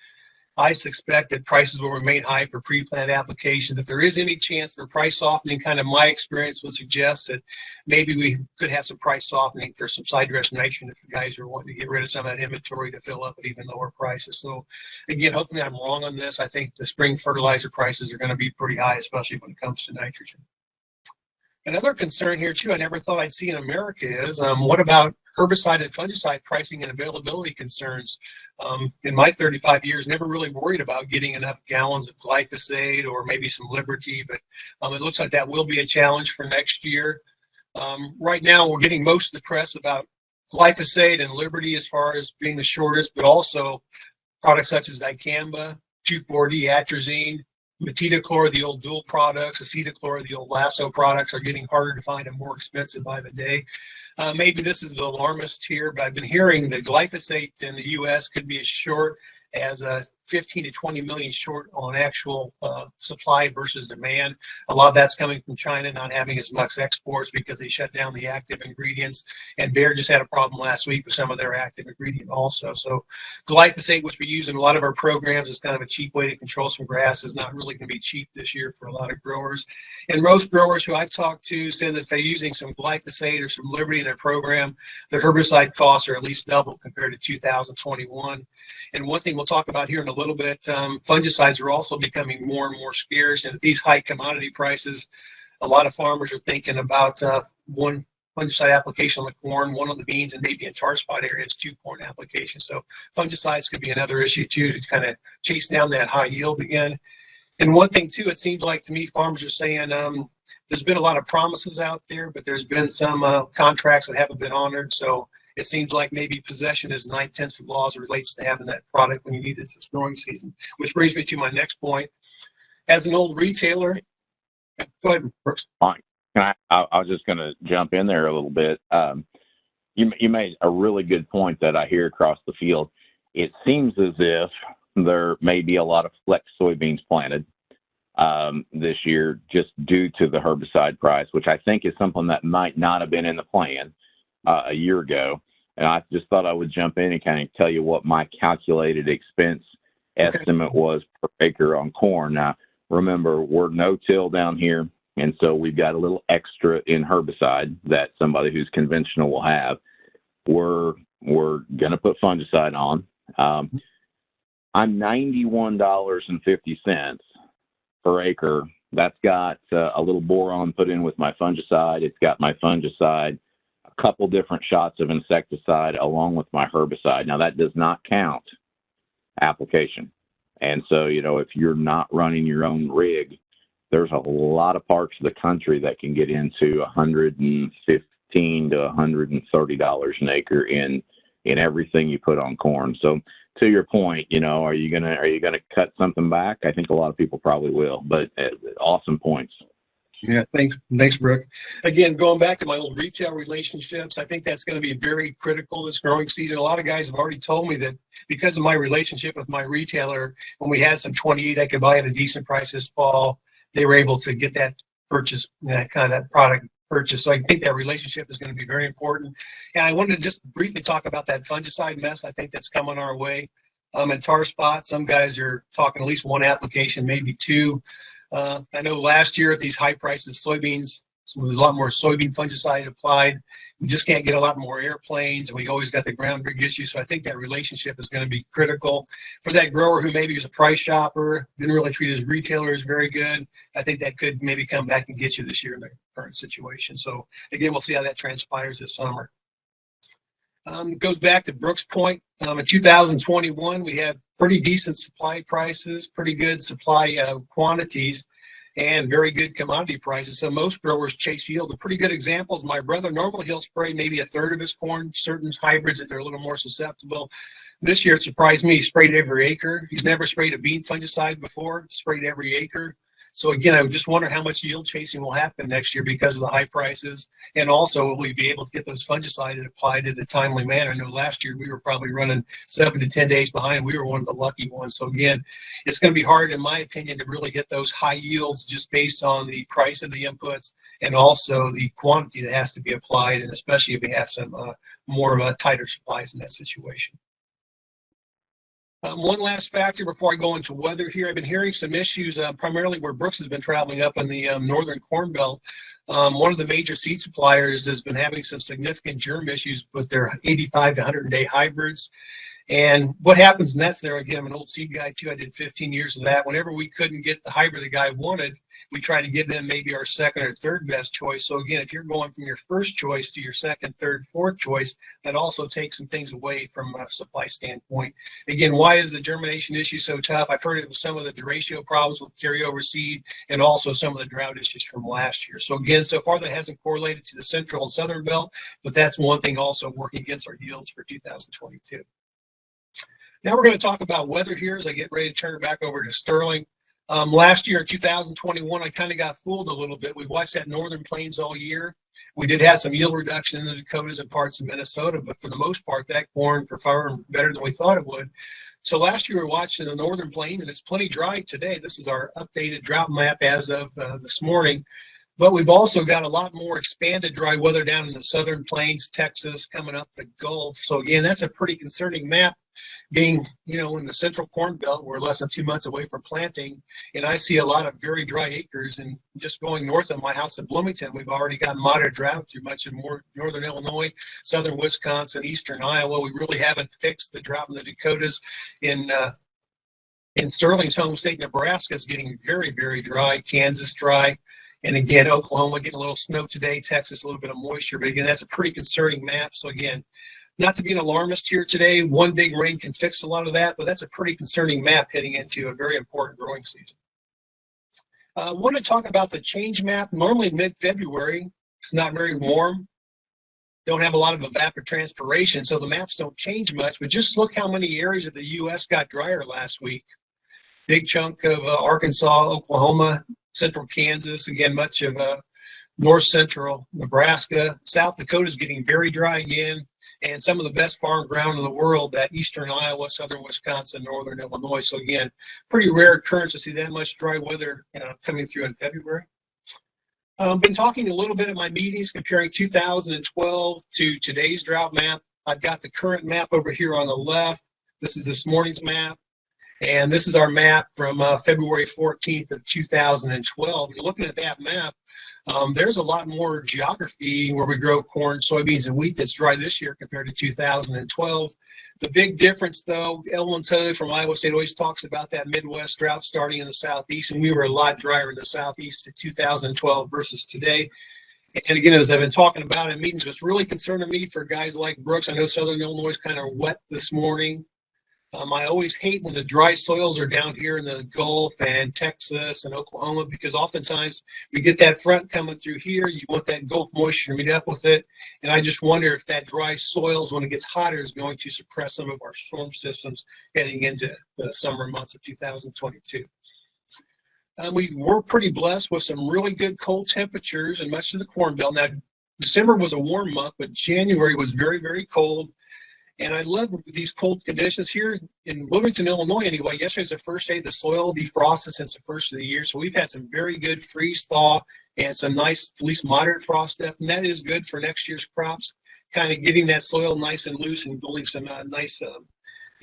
I suspect that prices will remain high for pre-plant applications. If there is any chance for price softening, kind of my experience would suggest that maybe we could have some price softening for some side dress nitrogen if the guys are wanting to get rid of some of that inventory to fill up at even lower prices. So again, hopefully I'm wrong on this. I think the spring fertilizer prices are going to be pretty high, especially when it comes to nitrogen. Another concern here too, I never thought I'd see in America is what about herbicide and fungicide pricing and availability concerns? In my 35 years, never really worried about getting enough gallons of glyphosate or maybe some Liberty, but it looks like that will be a challenge for next year. Right now, we're getting most of the press about glyphosate and Liberty as far as being the shortest, but also products such as dicamba, 2,4-D, atrazine, metidochlor, the old dual products, acetochlor, the old lasso products are getting harder to find and more expensive by the day. Maybe this is the alarmist here, but I've been hearing that glyphosate in the U.S. could be as short as 15 to 20 million short on actual supply versus demand. A lot of that's coming from China not having as much exports because they shut down the active ingredients. And Bayer just had a problem last week with some of their active ingredient also. So glyphosate, which we use in a lot of our programs, is kind of a cheap way to control some grass, is not really going to be cheap this year for a lot of growers. And most growers who I've talked to said that they're using some glyphosate or some Liberty in their program, the herbicide costs are at least double compared to 2021. And one thing we'll talk about here in a little bit, fungicides are also becoming more and more scarce. And at these high commodity prices, a lot of farmers are thinking about one fungicide application on the corn, one on the beans, and maybe in tar spot areas, 2 corn applications. So fungicides could be another issue too, to kind of chase down that high yield again. And one thing too, it seems like to me, farmers are saying there's been a lot of promises out there, but there's been some contracts that haven't been honored. So it seems like maybe possession is 9/10 of the law as it relates to having that product when you need it this growing season, which brings me to my next point. As an old retailer, go ahead, Brooks. Fine. I was just going to jump in there a little bit. You made a really good point that I hear across the field. It seems as if there may be a lot of flex soybeans planted this year just due to the herbicide price, which I think is something that might not have been in the plan a year ago. And I just thought I would jump in and kind of tell you what my calculated expense estimate was per acre on corn. Now, remember, we're no-till down here, and so we've got a little extra in herbicide that somebody who's conventional will have. We're going to put fungicide on. I'm $91.50 per acre. That's got a little boron put in with my fungicide. It's got my fungicide, a couple different shots of insecticide along with my herbicide. Now, that does not count application. And so, if you're not running your own rig, there's a lot of parts of the country that can get into $115 to $130 an acre in everything you put on corn. So to your point, are you gonna cut something back? I think a lot of people probably will, but awesome points. Yeah, thanks, Brooke. Again, going back to my old retail relationships, I think that's going to be very critical this growing season. A lot of guys have already told me that because of my relationship with my retailer, when we had some 28 I could buy at a decent price this fall, they were able to get that purchase, that product purchase. So I think that relationship is going to be very important. And I wanted to just briefly talk about that fungicide mess. I think that's coming our way. In tar spot, some guys are talking at least one application, maybe two. I know last year at these high prices, soybeans So there's a lot more soybean fungicide applied. We just can't get a lot more airplanes, and we always got the ground rig issue. So I think that relationship is going to be critical for that grower who maybe is a price shopper, didn't really treat his retailers very good. I think that could maybe come back and get you this year in the current situation. So again, we'll see how that transpires this summer. Goes back to Brooks' point. In 2021, we had pretty decent supply prices, pretty good supply quantities, and very good commodity prices. So most growers chase yield. A pretty good example is my brother. Normally he'll spray maybe a third of his corn, certain hybrids that they're a little more susceptible. This year it surprised me. He sprayed every acre. He's never sprayed a bean fungicide before, sprayed every acre. So again, I would just wonder how much yield chasing will happen next year because of the high prices. And also, will we be able to get those fungicides applied in a timely manner? I know last year we were probably running 7 to 10 days behind. We were one of the lucky ones. So again, it's going to be hard, in my opinion, to really get those high yields just based on the price of the inputs and also the quantity that has to be applied, and especially if we have some more tighter supplies in that situation. One last factor before I go into weather here. I've been hearing some issues, primarily where Brooks has been traveling up in the northern Corn Belt. One of the major seed suppliers has been having some significant germ issues with their 85 to 100-day hybrids. And what happens in that scenario, again, I'm an old seed guy too. I did 15 years of that. Whenever we couldn't get the hybrid the guy wanted, we try to give them maybe our second or third best choice. So again, if you're going from your first choice to your second, third, fourth choice, that also takes some things away from a supply standpoint. Again, why is the germination issue so tough? I've heard it with some of the deratio problems with carryover seed and also some of the drought issues from last year. So again, so far that hasn't correlated to the central and southern belt, but that's one thing also working against our yields for 2022. Now we're going to talk about weather here as I get ready to turn it back over to Sterling. Last year in 2021, I kind of got fooled a little bit. We watched that northern plains all year. We did have some yield reduction in the Dakotas and parts of Minnesota, but for the most part, that corn performed better than we thought it would. So last year we were watching the northern plains, and it's plenty dry today. This is our updated drought map as of this morning. But we've also got a lot more expanded dry weather down in the southern plains, Texas, coming up the Gulf. So again, that's a pretty concerning map, being, in the central corn belt. We're less than 2 months away from planting, and I see a lot of very dry acres. And just going north of my house in Bloomington, we've already got moderate drought through much of northern Illinois, southern Wisconsin, eastern Iowa. We really haven't fixed the drought in the Dakotas. In Sterling's home state, Nebraska is getting very, very dry. Kansas dry. And again, Oklahoma getting a little snow today, Texas a little bit of moisture. But again, that's a pretty concerning map. So again, not to be an alarmist here today, one big rain can fix a lot of that, but that's a pretty concerning map heading into a very important growing season. I want to talk about the change map. Normally mid-February, it's not very warm. Don't have a lot of evapotranspiration, so the maps don't change much. But just look how many areas of the U.S. got drier last week. Big chunk of Arkansas, Oklahoma, central Kansas, again, much of north central Nebraska. South Dakota is getting very dry again, and some of the best farm ground in the world, that eastern Iowa, southern Wisconsin, northern Illinois. So again, pretty rare occurrence to see that much dry weather coming through in February. Been talking a little bit at my meetings, comparing 2012 to today's drought map. I've got the current map over here on the left. This is this morning's map. And this is our map from February 14th of 2012. You're looking at that map. There's a lot more geography where we grow corn, soybeans, and wheat that's dry this year compared to 2012. The big difference, though, Ellen Tully from Iowa State always talks about that Midwest drought starting in the Southeast, and we were a lot drier in the Southeast in 2012 versus today. And again, as I've been talking about in meetings, what's really concerning me for guys like Brooks, I know Southern Illinois is kind of wet this morning. I always hate when the dry soils are down here in the Gulf and Texas and Oklahoma, because oftentimes we get that front coming through here. You want that Gulf moisture to meet up with it. And I just wonder if that dry soils, when it gets hotter, is going to suppress some of our storm systems heading into the summer months of 2022. We were pretty blessed with some really good cold temperatures in much of the Corn Belt. Now, December was a warm month, but January was very, very cold. And I love these cold conditions here in Bloomington, Illinois. Anyway, yesterday's the first day the soil defrosted since the first of the year. So we've had some very good freeze thaw and some nice, at least moderate frost depth. And that is good for next year's crops, kind of getting that soil nice and loose and building some nice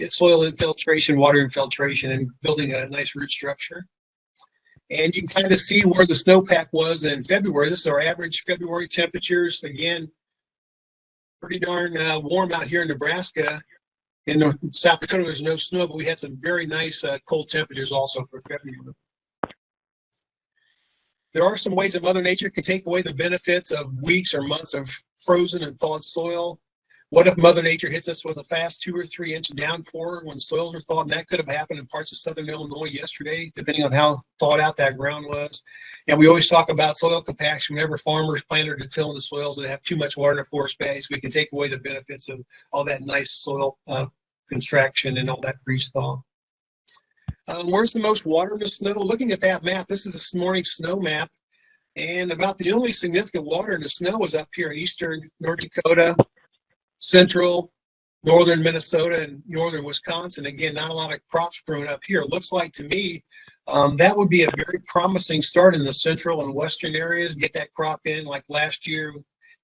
soil infiltration, water infiltration, and building a nice root structure. And you can kind of see where the snowpack was in February. This is our average February temperatures. Again, pretty darn warm out here in Nebraska. In South Dakota, there's no snow, but we had some very nice cold temperatures also for February. There are some ways that Mother Nature can take away the benefits of weeks or months of frozen and thawed soil. What if Mother Nature hits us with a fast 2 or 3 inch downpour when soils are thawed? And that could have happened in parts of southern Illinois yesterday, depending on how thawed out that ground was. And we always talk about soil compaction whenever farmers plan to till in the soils that have too much water in their floor space. We can take away the benefits of all that nice soil contraction and all that freeze thaw. Where's the most water in the snow? Looking at that map, this is this morning's snow map. And about the only significant water in the snow is up here in eastern North Dakota, central, northern Minnesota, and northern Wisconsin. Again, not a lot of crops growing up here. It looks like to me that would be a very promising start in the central and western areas. Get that crop in like last year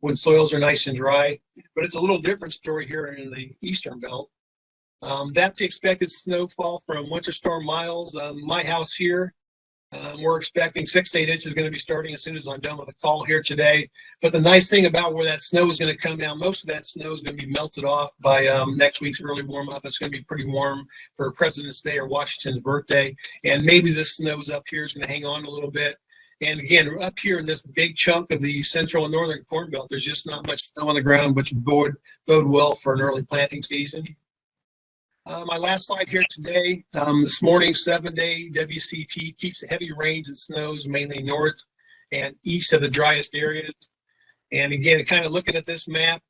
when soils are nice and dry. But it's a little different story here in the eastern belt. That's the expected snowfall from Winter Storm Miles. My house here, we're expecting 6 to 8 inches is going to be starting as soon as I'm done with the call here today. But the nice thing about where that snow is going to come down, most of that snow is going to be melted off by next week's early warm up. It's going to be pretty warm for President's Day or Washington's birthday. And maybe this snow's up here is going to hang on a little bit. And again, up here in this big chunk of the central and northern corn belt, there's just not much snow on the ground, which bode well for an early planting season. My last slide here today, this morning 7-day WCP keeps the heavy rains and snows mainly north and east of the driest areas. And again, kind of looking at this map,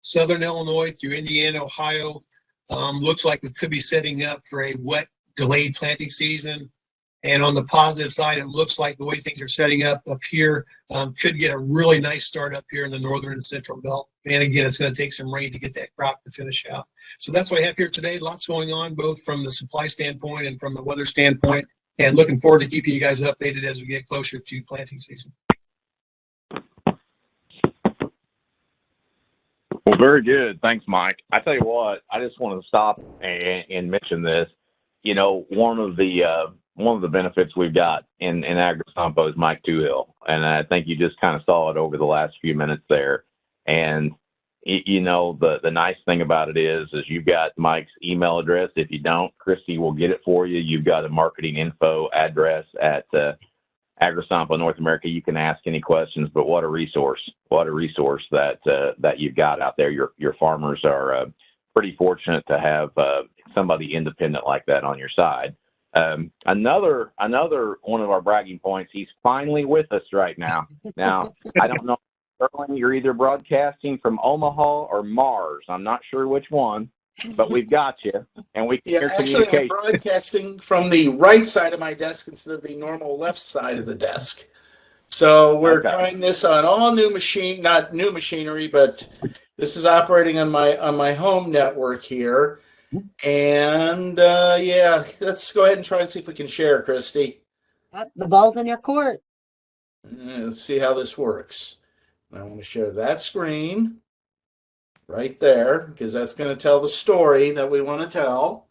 southern Illinois through Indiana, Ohio, looks like we could be setting up for a wet, delayed planting season. And on the positive side, it looks like the way things are setting up here could get a really nice start up here in the northern and central belt. And again, it's going to take some rain to get that crop to finish out. So that's what I have here today. Lots going on, both from the supply standpoint and from the weather standpoint. And looking forward to keeping you guys updated as we get closer to planting season. Well, very good. Thanks, Mike. I tell you what, I just want to stop and mention this. You know, one of the benefits we've got in AgriSompo is Mike Toohill, and I think you just kind of saw it over the last few minutes there. And you know, the nice thing about it is you've got Mike's email address. If you don't, Christy will get it for you. You've got a marketing info address at AgriSompo North America. You can ask any questions. But what a resource! What a resource that you've got out there. Your farmers are pretty fortunate to have somebody independent like that on your side. Another one of our bragging points, he's finally with us right now. Now, I don't know, Sterling, you're either broadcasting from Omaha or Mars. I'm not sure which one, but we've got you, and we can hear actually, communication. I'm broadcasting from the right side of my desk instead of the normal left side of the desk. So we're trying this on all new not new machinery, but this is operating on my home network here. And yeah, let's go ahead and try and see if we can share, Christy. The ball's in your court. Let's see how this works. I want to share that screen right there because that's going to tell the story that we want to tell.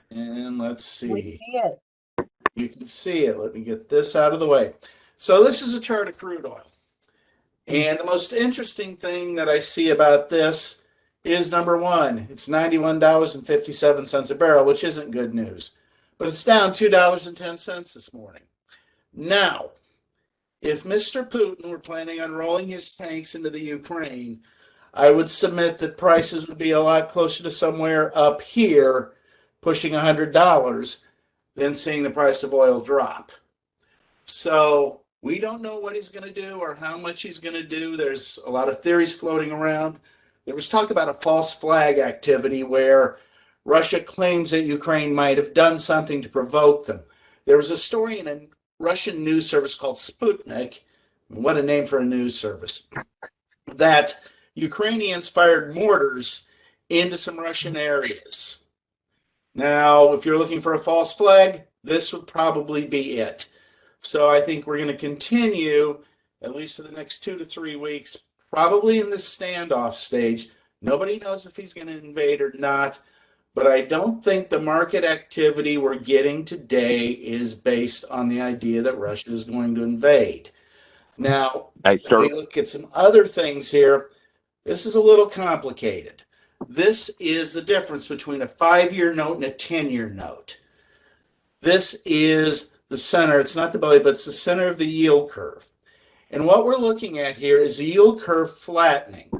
And let's see. We see it. You can see it. Let me get this out of the way. So this is a chart of crude oil. And the most interesting thing that I see about this is number one, it's $91.57 a barrel, which isn't good news, but it's down $2.10 this morning. Now, if Mr. Putin were planning on rolling his tanks into the Ukraine, I would submit that prices would be a lot closer to somewhere up here, pushing $100, than seeing the price of oil drop. So we don't know what he's going to do or how much he's going to do. There's a lot of theories floating around. There was talk about a false flag activity where Russia claims that Ukraine might have done something to provoke them. There was a story in a Russian news service called Sputnik, what a name for a news service, that Ukrainians fired mortars into some Russian areas. Now, if you're looking for a false flag, this would probably be it. So I think we're going to continue, at least for the next 2 to 3 weeks, probably in this standoff stage. Nobody knows if he's going to invade or not, but I don't think the market activity we're getting today is based on the idea that Russia is going to invade. Now, Hey, if we look at some other things here, this is a little complicated. This is the difference between a 5-year note and a 10-year note. This is the center. It's not the belly, but it's the center of the yield curve. And what we're looking at here is the yield curve flattening.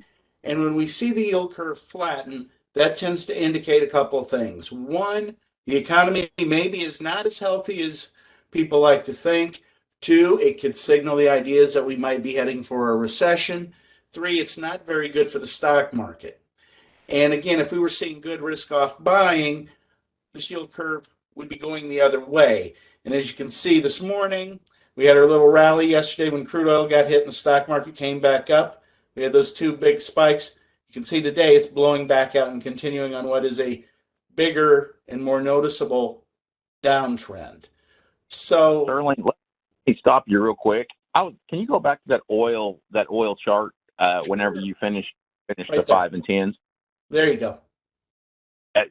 And when we see the yield curve flatten, that tends to indicate a couple of things. One, the economy maybe is not as healthy as people like to think. Two, it could signal the ideas that we might be heading for a recession. Three, it's not very good for the stock market. And again, if we were seeing good risk-off buying, the yield curve would be going the other way. And as you can see this morning, we had our little rally yesterday when crude oil got hit and the stock market came back up. We had those two big spikes. You can see today it's blowing back out and continuing on what is a bigger and more noticeable downtrend. So, Sterling, let me stop you real quick. Can you go back to that oil chart whenever you finish Right the there. 5 and 10s? There you go.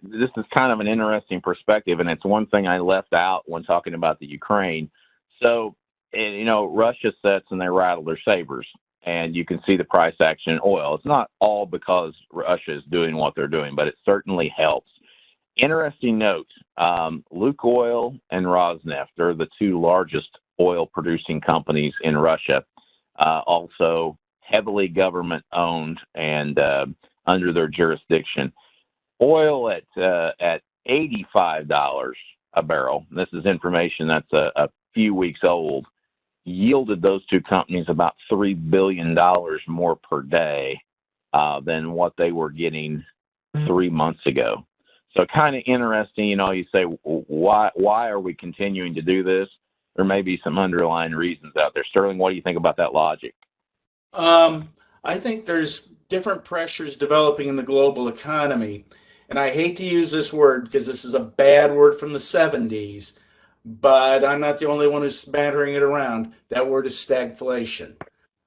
This is kind of an interesting perspective, and it's one thing I left out when talking about the Ukraine. So, Russia sits and they rattle their sabers, and you can see the price action in oil. It's not all because Russia is doing what they're doing, but it certainly helps. Interesting note, Lukoil and Rosneft are the two largest oil-producing companies in Russia, also heavily government-owned and under their jurisdiction. Oil at $85 a barrel, this is information that's a few weeks old, yielded those two companies about $3 billion more per day than what they were getting 3 months ago. So kind of interesting, you say, why are we continuing to do this? There may be some underlying reasons out there. Sterling, what do you think about that logic? I think there's different pressures developing in the global economy. And I hate to use this word because this is a bad word from the 70s, but I'm not the only one who's battering it around. That word is stagflation,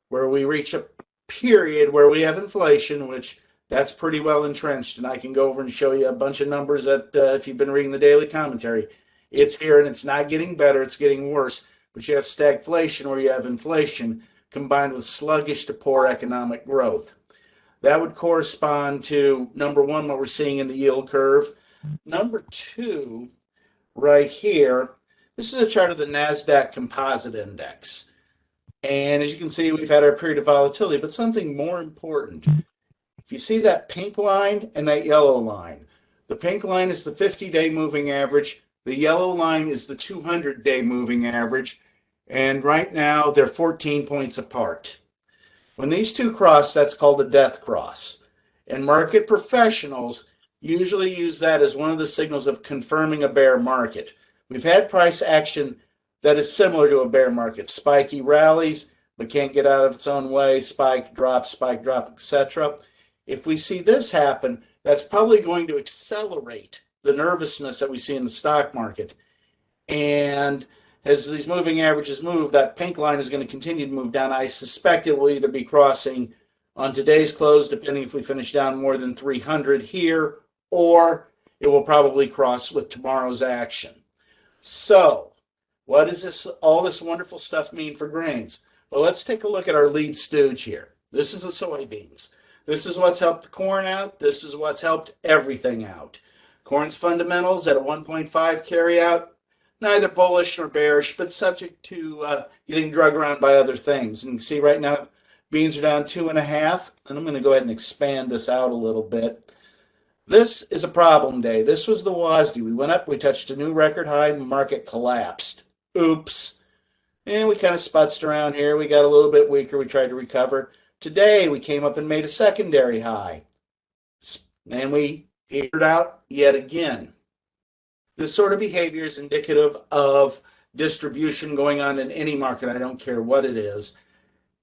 where we reach a period where we have inflation, which that's pretty well entrenched. And I can go over and show you a bunch of numbers that if you've been reading the daily commentary, it's here and it's not getting better, it's getting worse. But you have stagflation where you have inflation combined with sluggish to poor economic growth. That would correspond to, number one, what we're seeing in the yield curve. Number two, right here, this is a chart of the NASDAQ Composite Index. And as you can see, we've had our period of volatility, but something more important. If you see that pink line and that yellow line, the pink line is the 50-day moving average. The yellow line is the 200-day moving average. And right now, they're 14 points apart. When these two cross, that's called a death cross. And market professionals usually use that as one of the signals of confirming a bear market. We've had price action that is similar to a bear market. Spiky rallies, but can't get out of its own way, spike, drop, etc. If we see this happen, that's probably going to accelerate the nervousness that we see in the stock market. And as these moving averages move, that pink line is going to continue to move down. I suspect it will either be crossing on today's close, depending if we finish down more than 300 here, or it will probably cross with tomorrow's action. So, what does all this wonderful stuff mean for grains? Well, let's take a look at our lead stooge here. This is the soybeans. This is what's helped the corn out. This is what's helped everything out. Corn's fundamentals at a 1.5 carry out, neither bullish nor bearish, but subject to getting drug around by other things. And you can see right now, beans are down 2.5, and I'm going to go ahead and expand this out a little bit. This is a problem day. This was the WASD. We went up, we touched a new record high, and the market collapsed. Oops. And we kind of sputzed around here. We got a little bit weaker. We tried to recover. Today, we came up and made a secondary high. And we petered out yet again. This sort of behavior is indicative of distribution going on in any market. I don't care what it is.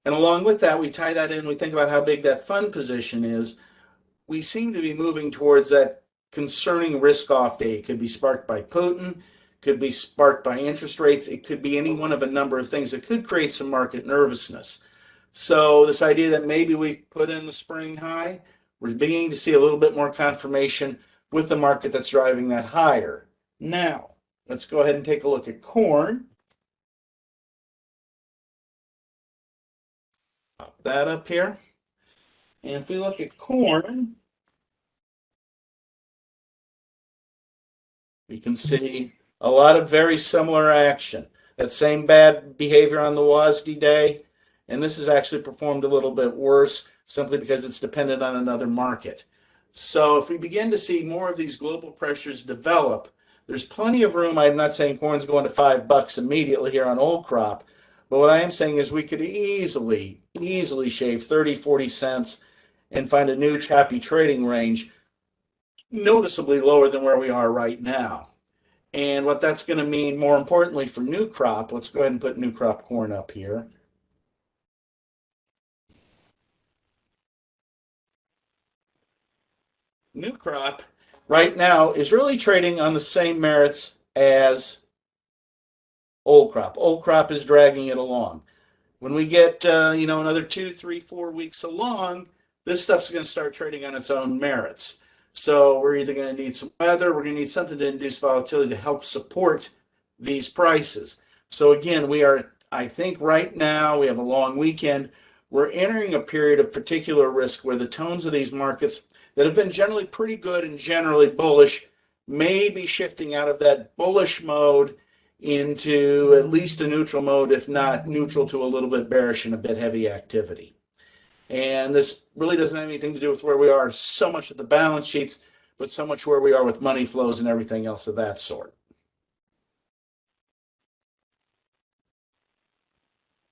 And along with that, we tie that in. We think about how big that fund position is. We seem to be moving towards that concerning risk-off day. It could be sparked by Putin, could be sparked by interest rates. It could be any one of a number of things that could create some market nervousness. So this idea that maybe we've put in the spring high, we're beginning to see a little bit more confirmation with the market that's driving that higher. Now, let's go ahead and take a look at corn. Pop that up here. And if we look at corn, we can see a lot of very similar action. That same bad behavior on the WASD day, and this has actually performed a little bit worse simply because it's dependent on another market. So if we begin to see more of these global pressures develop, there's plenty of room. I'm not saying corn's going to $5 immediately here on old crop, but what I am saying is we could easily shave 30, 40 cents and find a new choppy trading range noticeably lower than where we are right now. And what that's going to mean, more importantly, for new crop, let's go ahead and put new crop corn up here. New crop right now is really trading on the same merits as old crop. Old crop is dragging it along. When we get another 2, 3, 4 weeks along, this stuff's going to start trading on its own merits. So we're either going to need some weather, we're going to need something to induce volatility to help support these prices. So again, we are, I think right now, we have a long weekend. We're entering a period of particular risk where the tones of these markets that have been generally pretty good and generally bullish may be shifting out of that bullish mode into at least a neutral mode, if not neutral to a little bit bearish and a bit heavy activity. And this really doesn't have anything to do with where we are so much at the balance sheets, but so much where we are with money flows and everything else of that sort.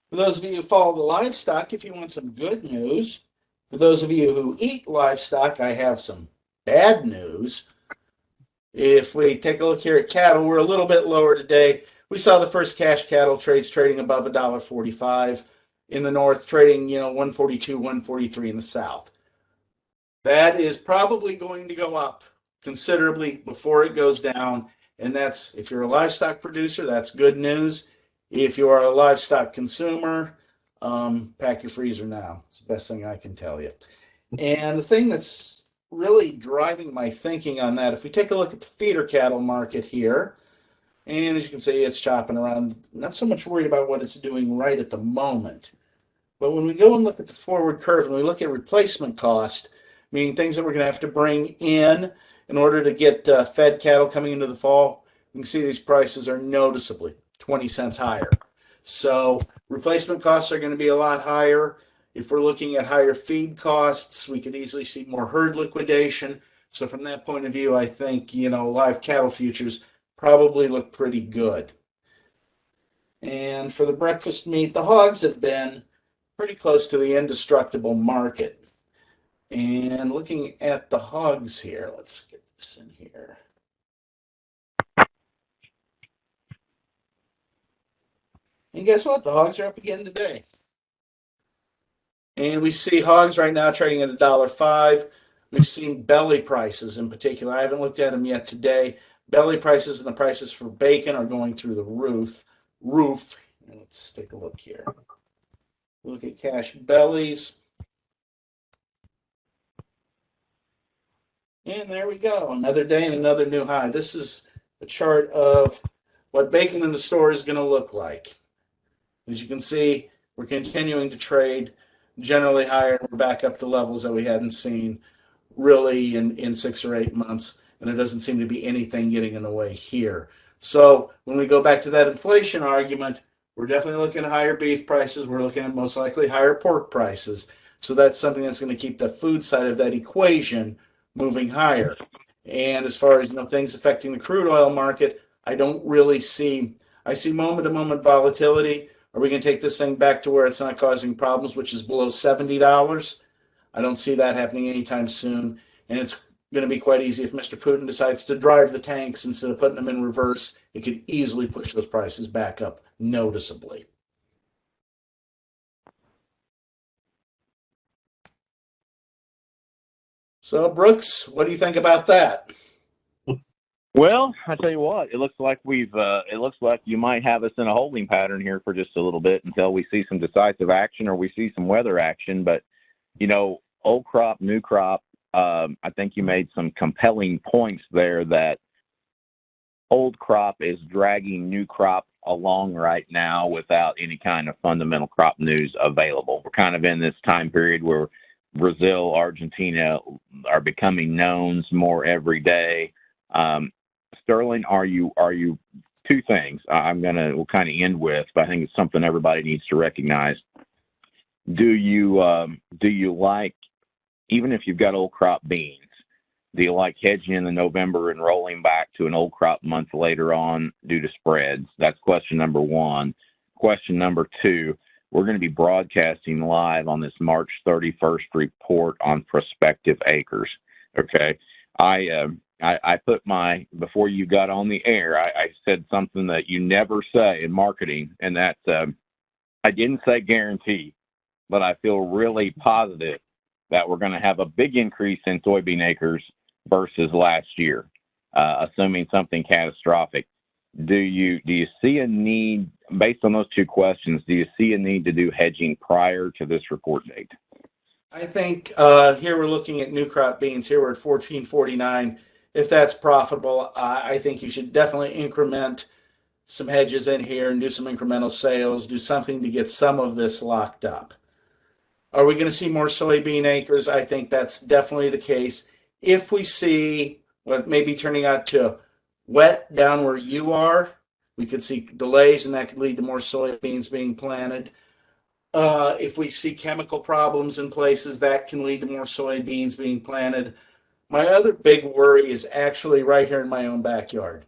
For those of you who follow the livestock, if you want some good news, for those of you who eat livestock, I have some bad news. If we take a look here at cattle, we're a little bit lower today. We saw the first cash cattle trades trading above $1.45 in the north, trading, 142, 143 in the south. That is probably going to go up considerably before it goes down. And that's, if you're a livestock producer, that's good news. If you are a livestock consumer, pack your freezer now. It's the best thing I can tell you. And the thing that's really driving my thinking on that, if we take a look at the feeder cattle market here, and as you can see, it's chopping around. Not so much worried about what it's doing right at the moment. But when we go and look at the forward curve and we look at replacement cost, meaning things that we're going to have to bring in order to get fed cattle coming into the fall, you can see these prices are noticeably 20 cents higher. So replacement costs are going to be a lot higher. If we're looking at higher feed costs, we could easily see more herd liquidation. So from that point of view, I think, live cattle futures probably look pretty good. And for the breakfast meat, the hogs have been pretty close to the indestructible market. And looking at the hogs here, let's get this in here. And guess what? The hogs are up again today. And we see hogs right now trading at $1.05. We've seen belly prices in particular. I haven't looked at them yet today. Belly prices and the prices for bacon are going through the roof. Let's take a look here. Look at cash bellies. And there we go. Another day and another new high. This is a chart of what bacon in the store is going to look like. As you can see, we're continuing to trade generally higher. We're back up to levels that we hadn't seen really in 6 or 8 months. And there doesn't seem to be anything getting in the way here. So when we go back to that inflation argument, we're definitely looking at higher beef prices. We're looking at most likely higher pork prices. So that's something that's going to keep the food side of that equation moving higher. And as far as things affecting the crude oil market, I don't really see. I see moment-to-moment volatility. Are we going to take this thing back to where it's not causing problems, which is below $70? I don't see that happening anytime soon. And it's going to be quite easy if Mr. Putin decides to drive the tanks instead of putting them in reverse. It could easily push those prices back up noticeably. So, Brooks, what do you think about that? Well, I tell you what, it looks like it looks like you might have us in a holding pattern here for just a little bit until we see some decisive action or we see some weather action. But, old crop, new crop, I think you made some compelling points there that old crop is dragging new crop along right now without any kind of fundamental crop news available. We're kind of in this time period where Brazil, Argentina are becoming knowns more every day. Sterling, are you two things we'll kind of end with, but I think it's something everybody needs to recognize. Do you like, even if you've got old crop beans, do you like hedging in the November and rolling back to an old crop month later on due to spreads? That's question number one. Question number two, we're going to be broadcasting live on this March 31st report on prospective acres. Okay. I put before you got on the air, I said something that you never say in marketing, and that's, I didn't say guarantee, but I feel really positive that we're going to have a big increase in soybean acres versus last year, assuming something catastrophic. Do you see a need, based on those two questions, do you see a need to do hedging prior to this report date? I think here we're looking at new crop beans. Here we're at 14.49. If that's profitable, I think you should definitely increment some hedges in here and do some incremental sales, do something to get some of this locked up. Are we going to see more soybean acres? I think that's definitely the case. If we see what may be turning out to wet down where you are, we could see delays, and that could lead to more soybeans being planted. If we see chemical problems in places, that can lead to more soybeans being planted. My other big worry is actually right here in my own backyard.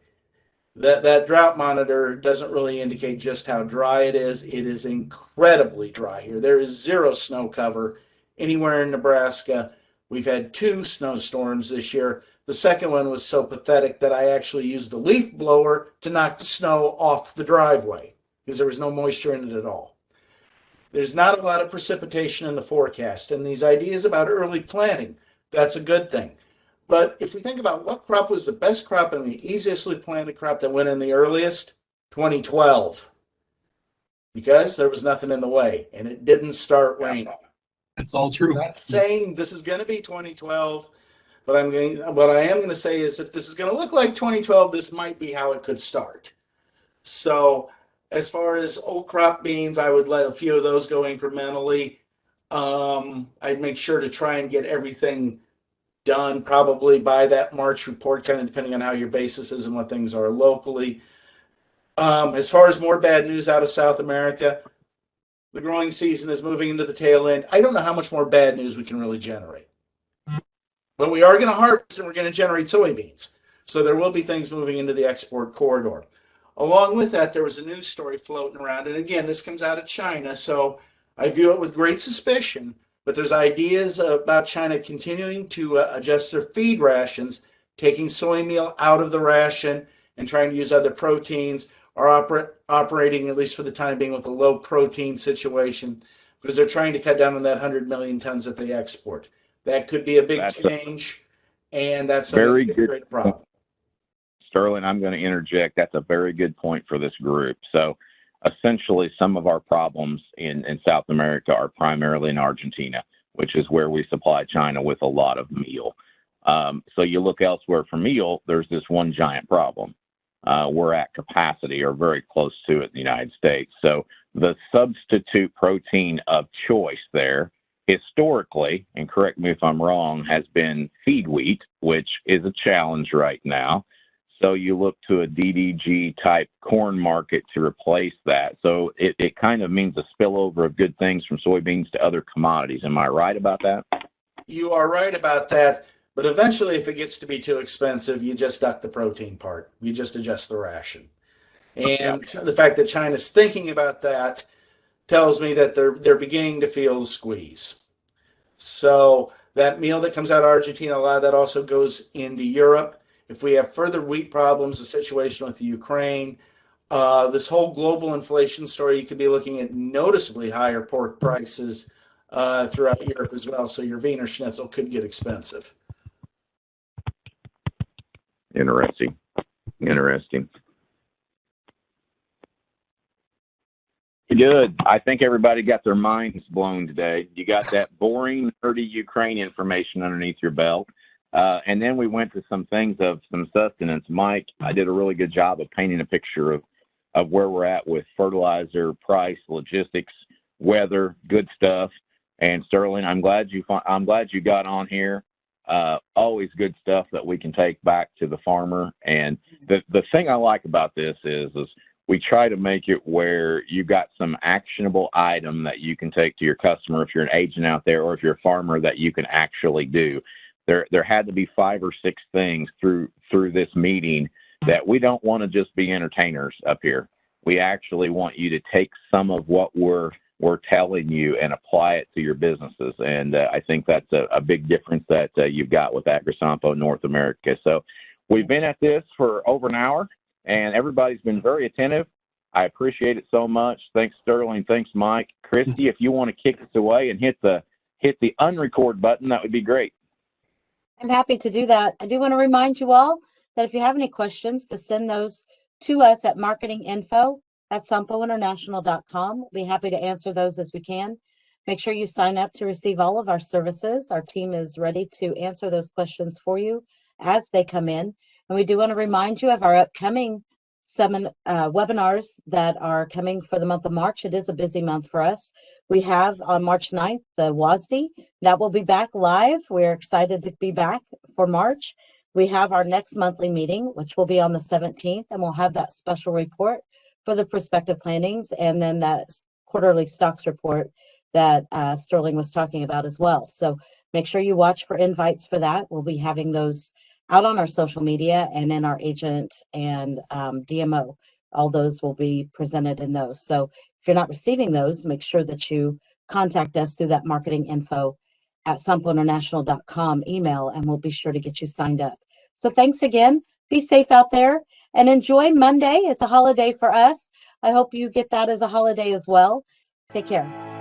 That drought monitor doesn't really indicate just how dry it is. It is incredibly dry here. There is zero snow cover anywhere in Nebraska. We've had 2 snowstorms this year. The second one was so pathetic that I actually used the leaf blower to knock the snow off the driveway because there was no moisture in it at all. There's not a lot of precipitation in the forecast, and these ideas about early planting, that's a good thing. But if we think about what crop was the best crop and the easiestly planted crop that went in the earliest, 2012, because there was nothing in the way and it didn't start raining. That's all true. I'm not saying this is going to be 2012, but what I am going to say is if this is going to look like 2012, this might be how it could start. So as far as old crop beans, I would let a few of those go incrementally. I'd make sure to try and get everything done probably by that March report, kind of depending on how your basis is and what things are locally. As far as more bad news out of South America, the growing season is moving into the tail end. I don't know how much more bad news we can really generate. But we are going to harvest and we're going to generate soybeans. So there will be things moving into the export corridor. Along with that, there was a news story floating around. And again, this comes out of China, so I view it with great suspicion. But there's ideas about China continuing to adjust their feed rations, taking soy meal out of the ration and trying to use other proteins, or operating, at least for the time being, with a low protein situation because they're trying to cut down on that 100 million tons that they export. That could be a big change, and that's a very great problem. Sterling, I'm going to interject. That's a very good point for this group. So essentially, some of our problems in South America are primarily in Argentina, which is where we supply China with a lot of meal. So you look elsewhere for meal, there's this one giant problem. We're at capacity or very close to it in the United States. So the substitute protein of choice there historically, and correct me if I'm wrong, has been feed wheat, which is a challenge right now. So you look to a DDG type corn market to replace that. So it kind of means a spillover of good things from soybeans to other commodities. Am I right about that? You are right about that. But eventually, if it gets to be too expensive, you just duck the protein part. You just adjust the ration. And the fact that China's thinking about that tells me that they're beginning to feel the squeeze. So that meal that comes out of Argentina, a lot of that also goes into Europe. If we have further wheat problems, the situation with the Ukraine, this whole global inflation story, you could be looking at noticeably higher pork prices throughout Europe as well. So your Wiener Schnitzel could get expensive. Good. I think everybody got their minds blown today. You got that boring, nerdy Ukraine information underneath your belt. And then we went to some things of some sustenance. Mike, I did a really good job of painting a picture of where we're at with fertilizer, price, logistics, weather, good stuff. And Sterling, I'm glad you got on here. Always good stuff that we can take back to the farmer. And the thing I like about this is we try to make it where you got some actionable item that you can take to your customer if you're an agent out there, or if you're a farmer, that you can actually do. There had to be 5 or 6 things through this meeting that we don't want to just be entertainers up here. We actually want you to take some of what we're telling you and apply it to your businesses. And I think that's a big difference that you've got with Agrisampo North America. So we've been at this for over an hour, and everybody's been very attentive. I appreciate it so much. Thanks, Sterling. Thanks, Mike. Christy, if you want to kick us away and hit the unrecord button, that would be great. I'm happy to do that. I do want to remind you all that if you have any questions, to send those to us at marketinginfo@sampointernational.com. We'll be happy to answer those as we can. Make sure you sign up to receive all of our services. Our team is ready to answer those questions for you as they come in. And we do want to remind you of our upcoming webinars that are coming for the month of March. It is a busy month for us. We have on March 9th, the WASD. That will be back live. We're excited to be back for March. We have our next monthly meeting, which will be on the 17th, and we'll have that special report for the prospective plantings, and then that quarterly stocks report that Sterling was talking about as well. So make sure you watch for invites for that. We'll be having those out on our social media and in our agent and DMO. All those will be presented in those. So if you're not receiving those, make sure that you contact us through that marketinginfo@sampointernational.com email, and we'll be sure to get you signed up. So thanks again. Be safe out there and enjoy Monday. It's a holiday for us. I hope you get that as a holiday as well. Take care.